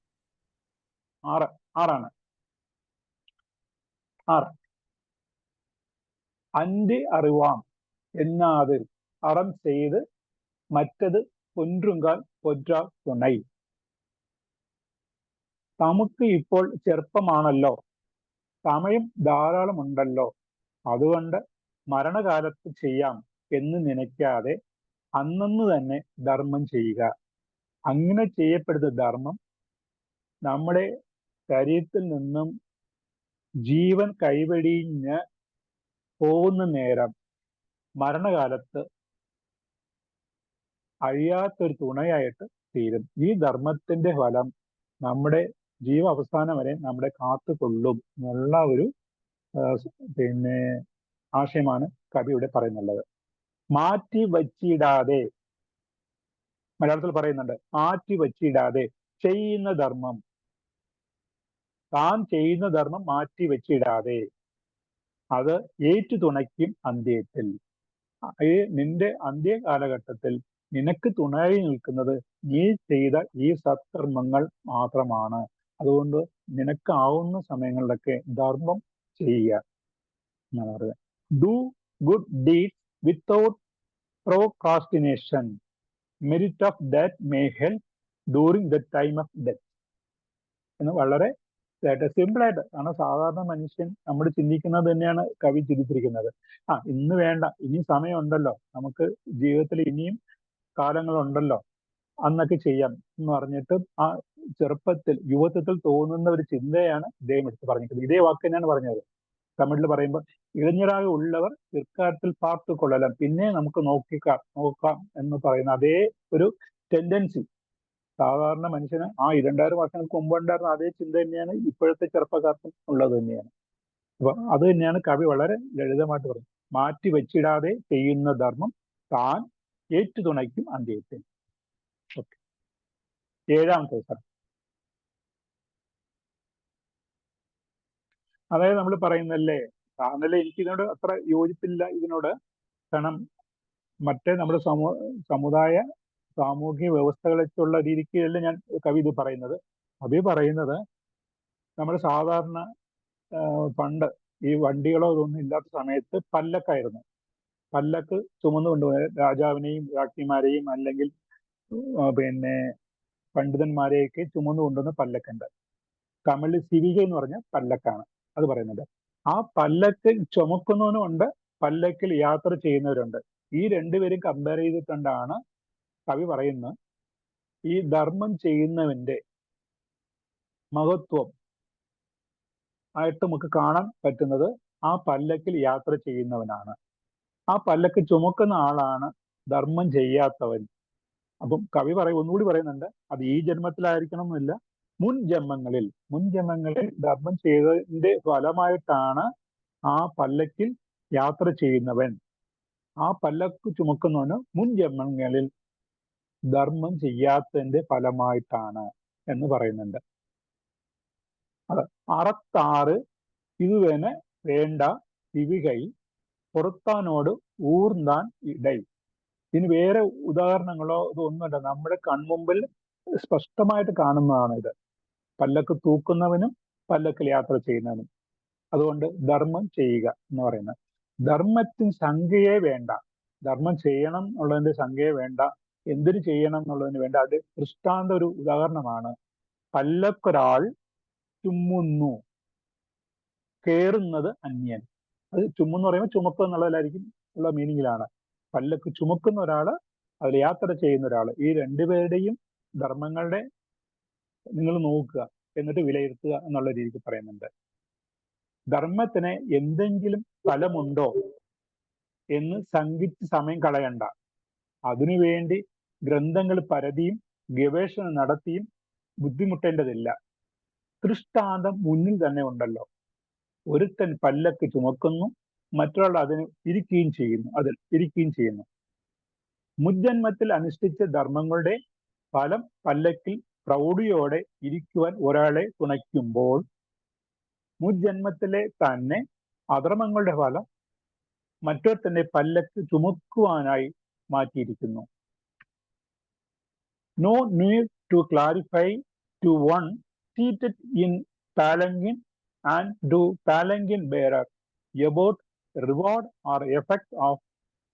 ആറാണ്. 6 അഞ്ച് അറിവാം എന്നാത് അறம் ചെയ്ത് മറ്റത് പൊൻറുങ്കാൽ പൊറ്റാ തുണൈ. നമുക്ക് ഇപ്പോൾ ചെറുപ്പമാണല്ലോ, സമയം ധാരാളമുണ്ടല്ലോ, അതുകൊണ്ട് മരണകാലത്ത് ചെയ്യാം എന്ന് നനയ്ക്കാതെ അന്നന്ന് തന്നെ ധർമ്മം ചെയ്യുക. അങ്ങനെ ചെയ്യപ്പെടുന്ന ധർമ്മം നമ്മുടെ ശരീരത്തിൽ നിന്നും ജീവൻ കൈവെടിഞ്ഞ് പോകുന്ന നേരം മരണകാലത്ത് അഴിയാത്തൊരു തുണയായിട്ട് തീരും. ഈ ധർമ്മത്തിന്റെ ഫലം നമ്മുടെ ജീവാവസാനം വരെ നമ്മളെ കാത്തുകൊള്ളും എന്നുള്ള ഒരു പിന്നെ ആശയമാണ് കവി ഇവിടെ പറയുന്നുള്ളത്. മാറ്റി വച്ചിടാതെ, മലയാളത്തിൽ പറയുന്നുണ്ട്, മാറ്റി വച്ചിടാതെ ചെയ്യുന്ന ധർമ്മം, താൻ ചെയ്യുന്ന ധർമ്മം മാറ്റി വെച്ചിടാതെ അത് ഏറ്റു തുണയ്ക്കും അന്ത്യത്തിൽ. നിന്റെ അന്ത്യ കാലഘട്ടത്തിൽ നിനക്ക് തുണയായി നിൽക്കുന്നത് നീ ചെയ്ത ഈ സത്കർമ്മങ്ങൾ മാത്രമാണ്. അതുകൊണ്ട് നിനക്കാവുന്ന സമയങ്ങളിലൊക്കെ ധർമ്മം ചെയ്യുക എന്നാണ് പറയുന്നത്. Do good deeds without procrastination, merit of that may help during the time of death എന്ന് വളരെ സിമ്പിളായിട്ട്, കാരണം സാധാരണ മനുഷ്യൻ നമ്മൾ ചിന്തിക്കുന്നത് തന്നെയാണ് കവി ചിന്തിച്ചിരിക്കുന്നത്. ഇന്ന് വേണ്ട, ഇനി സമയമുണ്ടല്ലോ, നമുക്ക് ജീവിതത്തിൽ ഇനിയും കാലങ്ങളുണ്ടല്ലോ, അന്നൊക്കെ ചെയ്യാം എന്ന് പറഞ്ഞിട്ട് ആ ചെറുപ്പത്തിൽ യുവത്വത്തിൽ തോന്നുന്ന ഒരു ചിന്തയാണ് ഇദ്ദേഹം എടുത്ത് പറഞ്ഞിരിക്കുന്നത്. ഇതേ വാക്ക് തന്നെയാണ് പറഞ്ഞത്. തമിഴിൽ പറയുമ്പോൾ ഇളഞ്ഞരാக ഉള്ളവർ പിற்காலത്തിൽ പാർത്ത് കൊള്ളലാം, പിന്നെ നമുക്ക് നോക്കാം എന്ന് പറയുന്ന അതേ ഒരു ടെൻഡൻസി സാധാരണ മനുഷ്യന് 2000 വർഷങ്ങൾക്ക് മുമ്പ് ഉണ്ടായിരുന്ന അതേ ചിന്ത തന്നെയാണ് ഇപ്പോഴത്തെ ചെറുപ്പക്കാർക്കും ഉള്ളത് തന്നെയാണ്. അപ്പൊ അത് തന്നെയാണ് കവി വളരെ ലളിതമായിട്ട് പറയുന്നത്. മാറ്റി വെച്ചിടാതെ ചെയ്യുന്ന ധർമ്മം താൻ ഏറ്റുതുണയ്ക്കും അന്ത്യത്തിൽ. ഓക്കെ, 7ാമത്തെ സാർ. അതായത് നമ്മൾ പറയുന്നല്ലേ, താങ്കളെ എനിക്ക് ഇതിനോട് അത്ര യോജിപ്പില്ല ഇതിനോട്. കാരണം മറ്റേ നമ്മുടെ സാമൂഹിക വ്യവസ്ഥകളൊക്കെയുള്ള രീതിക്കല്ല ഞാൻ കവി ഇത് പറയുന്നത്. കവി പറയുന്നത് നമ്മൾ സാധാരണ പണ്ട് ഈ വണ്ടികളോ ഇതൊന്നും ഇല്ലാത്ത സമയത്ത് പല്ലക്കായിരുന്നു. പല്ലക്ക് ചുമന്നു കൊണ്ടുപോകുന്നത് രാജാവിനെയും രാജ്ഞിമാരെയും അല്ലെങ്കിൽ പിന്നെ പണ്ഡിതന്മാരെയൊക്കെ ചുമന്നു കൊണ്ടുവന്ന പല്ലക്കുണ്ട്. തമിഴിൽ സിവിക എന്ന് പറഞ്ഞ പല്ലക്കാണ് അത് പറയുന്നത്. ആ പല്ലക്ക് ചുമക്കുന്നവനുമുണ്ട്, പല്ലക്കിൽ യാത്ര ചെയ്യുന്നവരുണ്ട്. ഈ രണ്ടുപേരും കമ്പയർ ചെയ്തിട്ടുണ്ടാണ് കവി പറയുന്നത് ഈ ധർമ്മം ചെയ്യുന്നവന്റെ മഹത്വം ആയിട്ട് നമുക്ക് കാണാൻ പറ്റുന്നത് ആ പല്ലക്കിൽ യാത്ര ചെയ്യുന്നവനാണ്. ആ പല്ലക്ക് ചുമക്കുന്ന ആളാണ് ധർമ്മം ചെയ്യാത്തവൻ. അപ്പം കവി ഒന്നുകൂടി പറയുന്നുണ്ട്, അത് ഈ ജന്മത്തിലായിരിക്കണം എന്നില്ല, മുൻ ജന്മങ്ങളിൽ ധർമ്മം ചെയ്തതിന്റെ ഫലമായിട്ടാണ് ആ പല്ലക്കിൽ യാത്ര ചെയ്യുന്നവൻ, ആ പല്ലക്ക് ചുമക്കുന്നവന് മുൻ ജന്മങ്ങളിൽ ധർമ്മം ചെയ്യാത്തതിന്റെ ഫലമായിട്ടാണ് എന്ന് പറയുന്നുണ്ട്. അത് അറത്താറ് ഇതുവനെ വേണ്ട ദിവികൈ പുറത്താനോട് ഊർന്നാൻ ഇടൈ. ഇതിന് വേറെ ഉദാഹരണങ്ങളോ ഇതൊന്നുമില്ല, നമ്മുടെ കൺമുമ്പിൽ സ്പഷ്ടമായിട്ട് കാണുന്നതാണ് ഇത്. പല്ലക്ക് തൂക്കുന്നവനും പല്ലക്കിൽ യാത്ര ചെയ്യുന്നവനും. അതുകൊണ്ട് ധർമ്മം ചെയ്യുക എന്ന് പറയുന്നത്. ധർമ്മത്തിന് സംഖ്യയെ വേണ്ട, ധർമ്മം ചെയ്യണം എന്നുള്ളതിന്റെ സംഖ്യയെ വേണ്ട, എന്തിനു ചെയ്യണം എന്നുള്ളതിന് വേണ്ട. അത് ദൃഷ്ടാന്ത ഒരു ഉദാഹരണമാണ്. പല്ലക്കൊരാൾ ചുമ്മുന്നു, കേറുന്നത് അന്യൻ. അത് ചുമ്മെന്ന് പറയുമ്പോൾ ചുമക്കുക എന്നുള്ളതിലായിരിക്കും ഉള്ള മീനിങ്ങിലാണ്. പല്ലക്ക് ചുമക്കുന്ന ഒരാള്, അതിൽ യാത്ര ചെയ്യുന്ന ഒരാള്, ഈ രണ്ടുപേരുടെയും ധർമ്മങ്ങളുടെ നിങ്ങൾ നോക്കുക, എന്നിട്ട് വിലയിരുത്തുക എന്നുള്ള രീതിക്ക് പറയുന്നുണ്ട്. ധർമ്മത്തിന് എന്തെങ്കിലും ഫലമുണ്ടോ എന്ന് ശങ്കിച്ച് സമയം കളയണ്ട. അതിനുവേണ്ടി ഗ്രന്ഥങ്ങൾ പരതിയും ഗവേഷണം നടത്തിയും ബുദ്ധിമുട്ടേണ്ടതില്ല. ദൃഷ്ടാന്തം മുന്നിൽ തന്നെ ഉണ്ടല്ലോ. ഒരുത്തൻ പല്ലക്ക് ചുമക്കുന്നു, മറ്റൊരാൾ അതിന് ഇരിക്കുകയും ചെയ്യുന്നു. മുജ്ജന്മത്തിൽ അനുഷ്ഠിച്ച ധർമ്മങ്ങളുടെ ഫലം പല്ലക്കിൽ പ്രൗഢിയോടെ ഇരിക്കുവാൻ ഒരാളെ തുണയ്ക്കുമ്പോൾ മുജ്ജന്മത്തിലെ തന്നെ അധർമ്മങ്ങളുടെ ഫലം മറ്റൊരുത്തന്റെ പല്ലക്ക് ചുമക്കുവാനായി മാറ്റിയിരിക്കുന്നു. No need to clarify to one seated in palanquin and to palanquin bearer about reward or effect of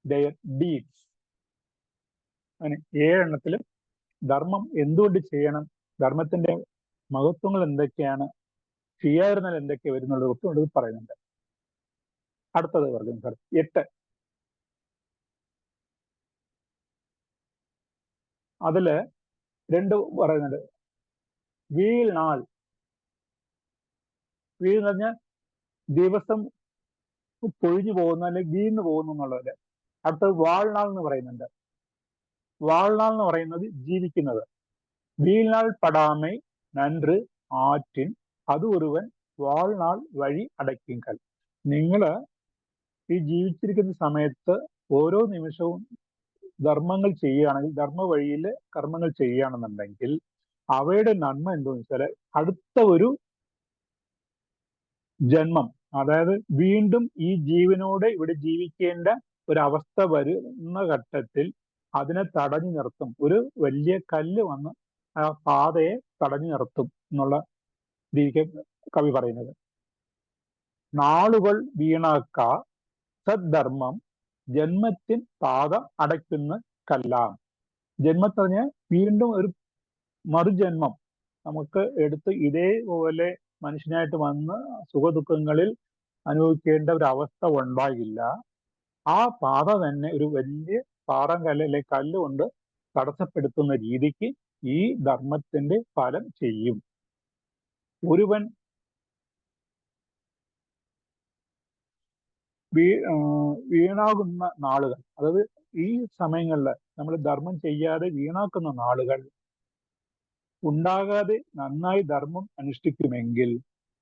their deeds. അങ്ങനെ 7 എണ്ണത്തിലും ധർമ്മം എന്തുകൊണ്ട് ചെയ്യണം, ധർമ്മത്തിന്റെ മഹത്വങ്ങൾ എന്തൊക്കെയാണ്, ചെയ്യാതിരുന്നാൽ എന്തൊക്കെ വരുന്നുള്ളത് കൊണ്ട് പറയുന്നുണ്ട്. അടുത്തത് പറഞ്ഞു സാർ 8. അതില് 2 പറയുന്നുണ്ട്. വീഴ്നാൾ. വീഴ് എന്ന് പറഞ്ഞാൽ ദിവസം പൊഴിഞ്ഞു പോകുന്നു അല്ലെങ്കിൽ വീണ് പോകുന്നു എന്നുള്ളത്. അടുത്തത് വാൾനാൾ എന്ന് പറയുന്നുണ്ട്. വാൾനാൾ എന്ന് പറയുന്നത് ജീവിക്കുന്നത്. വീഴ്നാൾ പടാമൈ നன்று ആറ്റിൻ അത് ഒരുവൻ വാൾനാൾ വഴി അടയ്ക്കുങ്കൽ. നിങ്ങള് ഈ ജീവിച്ചിരിക്കുന്ന സമയത്ത് ഓരോ നിമിഷവും ധർമ്മങ്ങൾ ചെയ്യുകയാണെങ്കിൽ, ധർമ്മ വഴിയിൽ കർമ്മങ്ങൾ ചെയ്യുകയാണെന്നുണ്ടെങ്കിൽ അവയുടെ നന്മ എന്താണെന്ന് വെച്ചാൽ അടുത്ത ഒരു ജന്മം, അതായത് വീണ്ടും ഈ ജീവനോടെ ഇവിടെ ജീവിക്കേണ്ട ഒരവസ്ഥ വരുന്ന ഘട്ടത്തിൽ അതിനെ തടഞ്ഞു നിർത്തും. ഒരു വലിയ കല്ല് വന്ന് ആ പാതയെ തടഞ്ഞു നിർത്തും എന്നുള്ള രീതിക്ക് കവി പറയുന്നത്. നാളുകൾ വീണാക്ക സദ്ധർമ്മം ജന്മത്തിൻ പാത അടയ്ക്കുന്ന കല്ലാം. ജന്മത്തെ പറഞ്ഞാൽ വീണ്ടും ഒരു മറുജന്മം നമുക്ക് എടുത്ത് ഇതേപോലെ മനുഷ്യനായിട്ട് വന്ന് സുഖദുഃഖങ്ങളിൽ അനുഭവിക്കേണ്ട ഒരു അവസ്ഥ ഉണ്ടാകില്ല. ആ പാത തന്നെ ഒരു വലിയ പാറങ്കല്ല് അല്ലെ കല്ലുകൊണ്ട് തടസ്സപ്പെടുത്തുന്ന രീതിക്ക് ഈ ധർമ്മത്തിന്റെ ഫലം ചെയ്യും. ഒരുവൻ വീണാകുന്ന നാളുകൾ, അതായത് ഈ സമയങ്ങളിൽ നമ്മൾ ധർമ്മം ചെയ്യാതെ വീണാക്കുന്ന നാളുകൾ ഉണ്ടാകാതെ നന്നായി ധർമ്മം അനുഷ്ഠിക്കുമെങ്കിൽ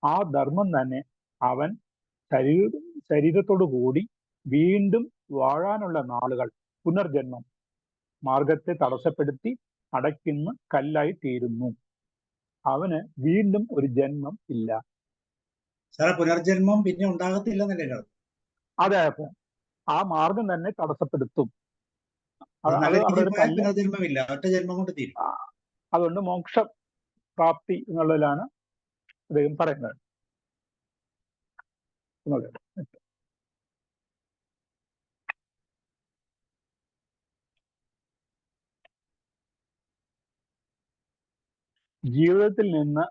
ആ ധർമ്മം തന്നെ അവൻ ശരീരത്തോടു കൂടി വീണ്ടും വാഴാനുള്ള നാളുകൾ, പുനർജന്മം, മാർഗത്തെ തടസ്സപ്പെടുത്തി അടയ്ക്കുന്ന കല്ലായി തീരുന്നു. അവന് വീണ്ടും ഒരു ജന്മം ഇല്ല. സാറേ, പുനർജന്മം പിന്നെ ഉണ്ടാകത്തില്ലെന്നല്ലേ? അതെ, ആ മാർഗം തന്നെ തടസ്സപ്പെടുത്തും. പുനർജന്മമില്ല, ഒറ്റ ജന്മം കൊണ്ട് തീരും. അതുകൊണ്ട് മോക്ഷ പ്രാപ്തി എന്നുള്ളതിലാണ് അദ്ദേഹം പറയുന്നത്. ജീവിതത്തിൽ നിന്ന്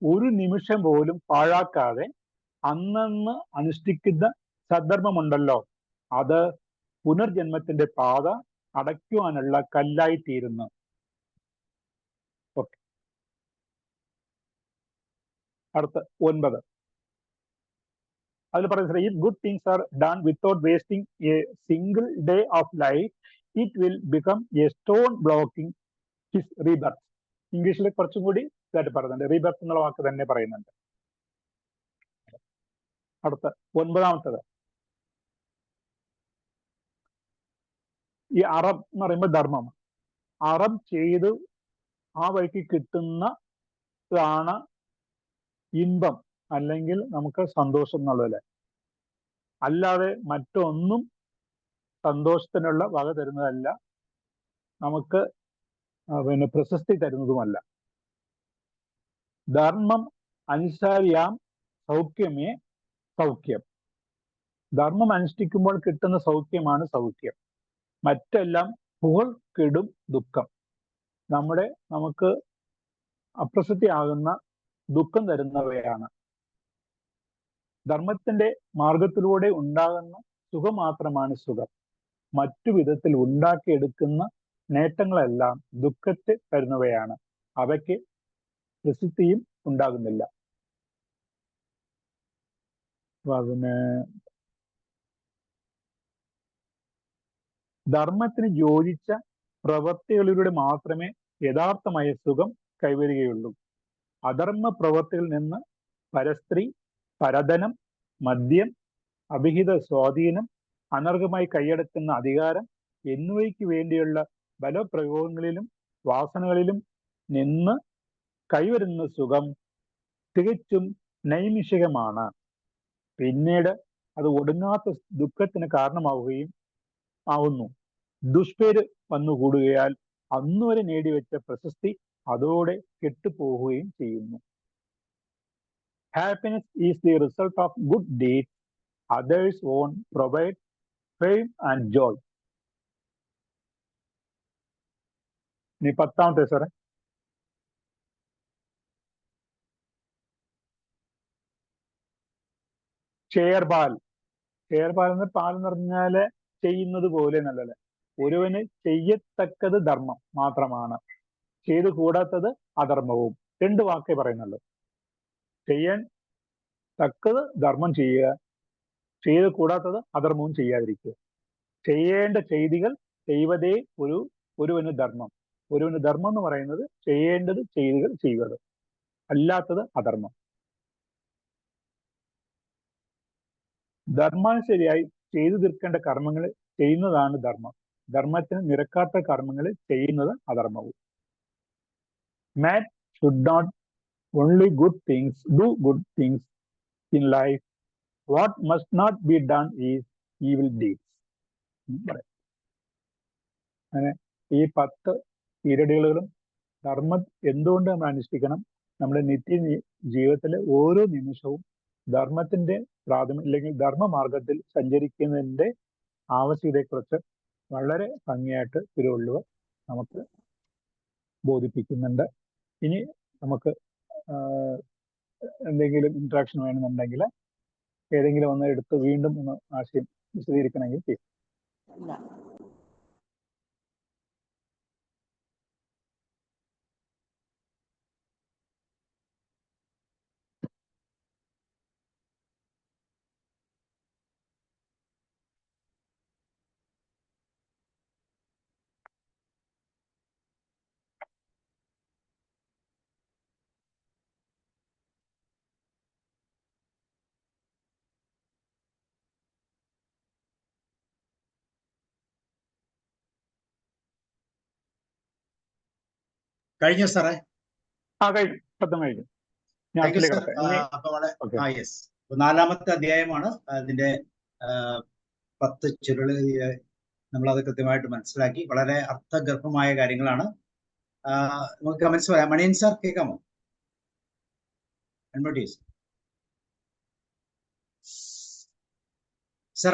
ഒരു നിമിഷം പോലും പാഴാക്കാതെ അന്നന്ന് അനുഷ്ഠിക്കുന്ന സദ്ധർമ്മമുണ്ടല്ലോ, അത് പുനർജന്മത്തിന്റെ പാത അടയ്ക്കുവാനുള്ള കല്ലായി തീരുന്നു. ഓക്കെ, അടുത്ത 9. അതിൽ പറയുന്നത്, if good things are done without wasting a single day of life, it will become a stone blocking his rebirth. ഇംഗ്ലീഷിൽ കുറച്ചും കൂടി ഇതായിട്ട് പറയുന്നുണ്ട്. റീബർത്ത് എന്നുള്ള വാക്ക് തന്നെ പറയുന്നുണ്ട്. അടുത്ത 9. ഈ അറം എന്ന് പറയുമ്പോൾ ധർമ്മം. അറം ചെയ്ത് ആ വഴിക്ക് കിട്ടുന്നതാണ് ഇമ്പം അല്ലെങ്കിൽ നമുക്ക് സന്തോഷം എന്നുള്ളത്. അല്ലാതെ മറ്റൊന്നും സന്തോഷത്തിനുള്ള വക തരുന്നതല്ല, നമുക്ക് പ്രശസ്തി തരുന്നതുമല്ല. ധർമ്മം അനുസാരിയാം സൗഖ്യമേ സൗഖ്യം. ധർമ്മം അനുഷ്ഠിക്കുമ്പോൾ കിട്ടുന്ന സൗഖ്യമാണ് സൗഖ്യം. മറ്റെല്ലാം പുകൾ കെടും ദുഃഖം. നമുക്ക് അപ്രസക്തിയാകുന്ന ദുഃഖം തരുന്നവയാണ്. ധർമ്മത്തിന്റെ മാർഗത്തിലൂടെ ഉണ്ടാകുന്ന സുഖം മാത്രമാണ് സുഖം. മറ്റു വിധത്തിൽ ഉണ്ടാക്കിയെടുക്കുന്ന നേട്ടങ്ങളെല്ലാം ദുഃഖത്തെ തരുന്നവയാണ്. അവയ്ക്ക് പ്രസിദ്ധിയും ഉണ്ടാകുന്നില്ല. ധർമ്മത്തിന് യോജിച്ച പ്രവൃത്തികളിലൂടെ മാത്രമേ യഥാർത്ഥമായ സുഖം കൈവരികയുള്ളൂ. അധർമ്മ പ്രവൃത്തികളിൽ നിന്ന് പരസ്ത്രീ, പരധനം, മദ്യം, അഭിഹിത സ്വാധീനം, അനർഹമായി കൈയടക്കുന്ന അധികാരം എന്നിവയ്ക്ക് വേണ്ടിയുള്ള ബലപ്രയോഗങ്ങളിലും വാസനകളിലും നിന്ന് കൈവരുന്ന സുഖം തികച്ചും നൈമിഷികമാണ്. പിന്നീട് അത് ഒടുങ്ങാത്ത ദുഃഖത്തിന് കാരണമാവുകയും ആവുന്നു. ദുഷ്പേര് വന്നുകൂടുകയാൽ അന്നുവരെ നേടിവെച്ച പ്രശസ്തി അതോടെ കെട്ടുപോവുകയും ചെയ്യുന്നു. Happiness is the result of good deeds. Others won't provide fame and joy. ഇനി 10ാമത്തെ സാറേ. ഷെയർപാൽ. ഷെയർപാൽ എന്ന പാൽ എന്ന് പറഞ്ഞാല് ചെയ്യുന്നത് പോലെ എന്നല്ലേ. ഒരുവന് ചെയ്യത്തക്കത് ധർമ്മം മാത്രമാണ്, ചെയ്തു കൂടാത്തത് അധർമ്മവും. 2 വാക്കേ പറയുന്നുള്ളൂ. ചെയ്യാൻ തക്കത് ധർമ്മം ചെയ്യുക, ചെയ്തു കൂടാത്തത് അധർമ്മവും ചെയ്യാതിരിക്കുക. ചെയ്യേണ്ട ചെയ്തികൾ ചെയ്വതേ ഒരുവന് ധർമ്മം. ഒരുവന് ധർമ്മം എന്ന് പറയുന്നത് ചെയ്യേണ്ടത് ചെയ്തികൾ ചെയ്യുക, അല്ലാത്തത് അധർമ്മം. ധർമാനുസരിയായി ചെയ്തു തീർക്കേണ്ട കർമ്മങ്ങൾ ചെയ്യുന്നതാണ് ധർമ്മം. ധർമ്മത്തിന് നിരക്കാത്ത കർമ്മങ്ങൾ ചെയ്യുന്നത് അധർമ്മവും. Man should not only do good things in life. What must not be done is evil deeds. അങ്ങനെ ഈ 10 പീരീഡുകളും ധർമ്മം എന്തുകൊണ്ട് നമ്മൾ അനുഷ്ഠിക്കണം? നമ്മുടെ നിത്യ ജീവിതത്തിലെ ഓരോ നിമിഷവും ധർമ്മത്തിന്റെ അല്ലെങ്കിൽ ധർമ്മമാർഗത്തിൽ സഞ്ചരിക്കുന്നതിന്റെ ആവശ്യകതയെക്കുറിച്ച് വളരെ ഭംഗിയായിട്ട് തിരുവള്ളുവർ നമുക്ക് ബോധിപ്പിക്കുന്നുണ്ട്. ഇനി നമുക്ക് എന്തെങ്കിലും ഇന്ററാക്ഷൻ വേണമെന്നുണ്ടെങ്കിൽ ഏതെങ്കിലും ഒന്ന് എടുത്ത് വീണ്ടും ഒന്ന് ആശയം വിശദീകരിക്കണമെങ്കിൽ ചെയ്യും. കഴിഞ്ഞോ സാറേ? കഴിഞ്ഞു. 10 കഴിഞ്ഞു. യെസ്. 4ാമത്തെ അധ്യായമാണ്. അതിന്റെ 10 ചുരുള് നമ്മളത് കൃത്യമായിട്ട് മനസ്സിലാക്കി. വളരെ അർത്ഥഗർഭമായ കാര്യങ്ങളാണ്. നമുക്ക് കമന്റ്സ് പറയാം. മണിയൻ സാർ കേൾക്കാമോ? അൺമ്യൂട്ട് ചെയ്യും സാർ.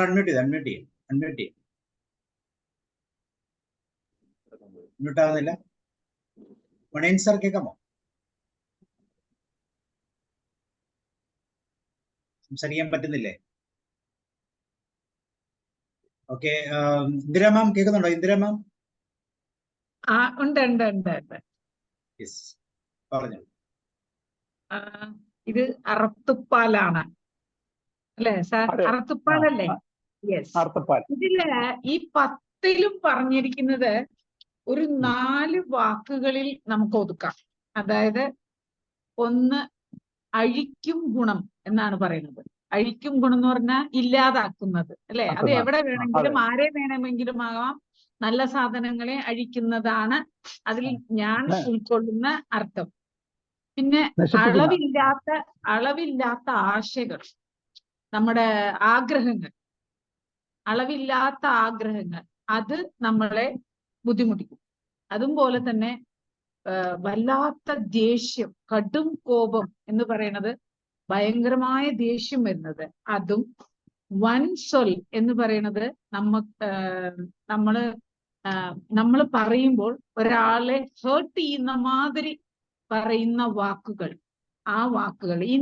അൺമ്യൂട്ട് ചെയ്യും. മ്യൂട്ട് ആകുന്നില്ല. മണിയൻ സാർ കേൾക്കാമോ? സംസാരിക്കാൻ പറ്റുന്നില്ലേ? ഓക്കെ. ഇന്ദിര മാം കേൾക്കുന്നുണ്ടോ? ഇന്ദിര മാം? ഉണ്ട്. യെസ്, പറഞ്ഞു. ഇത് അറത്തുപ്പാലാണ് അല്ലേ സാർ? അറത്തുപ്പാലല്ലേ? യെസ്. ഇതില് ഈ 10ലും പറഞ്ഞിരിക്കുന്നത് ഒരു 4 വാക്കുകളിൽ നമുക്ക് ഒതുക്കാം. അതായത് ഒന്ന് അഴിക്കും ഗുണം എന്നാണ് പറയുന്നത്. അഴിക്കും ഗുണം എന്ന് പറഞ്ഞാൽ ഇല്ലാതാക്കുന്നത് അല്ലെ? അത് എവിടെ വേണമെങ്കിലും ആരെ വേണമെങ്കിലും ആകാം. നല്ല സാധനങ്ങളെ അഴിക്കുന്നതാണ് അതിൽ ഞാൻ ഉൾക്കൊള്ളുന്ന അർത്ഥം. പിന്നെ അളവില്ലാത്ത ആശകൾ, നമ്മുടെ അളവില്ലാത്ത ആഗ്രഹങ്ങൾ അത് നമ്മളെ ബുദ്ധിമുട്ടിക്കും. അതുപോലെ തന്നെ വല്ലാത്ത ദേഷ്യം, കടും കോപം എന്ന് പറയുന്നത് ഭയങ്കരമായ ദേഷ്യം വരുന്നത്, അതും വൻസൊൽ എന്ന് പറയുന്നത് നമ്മള് പറയുമ്പോൾ ഒരാളെ ഹേർട്ട് ചെയ്യുന്ന മാതിരി പറയുന്ന വാക്കുകൾ, ആ വാക്കുകൾ, ഈ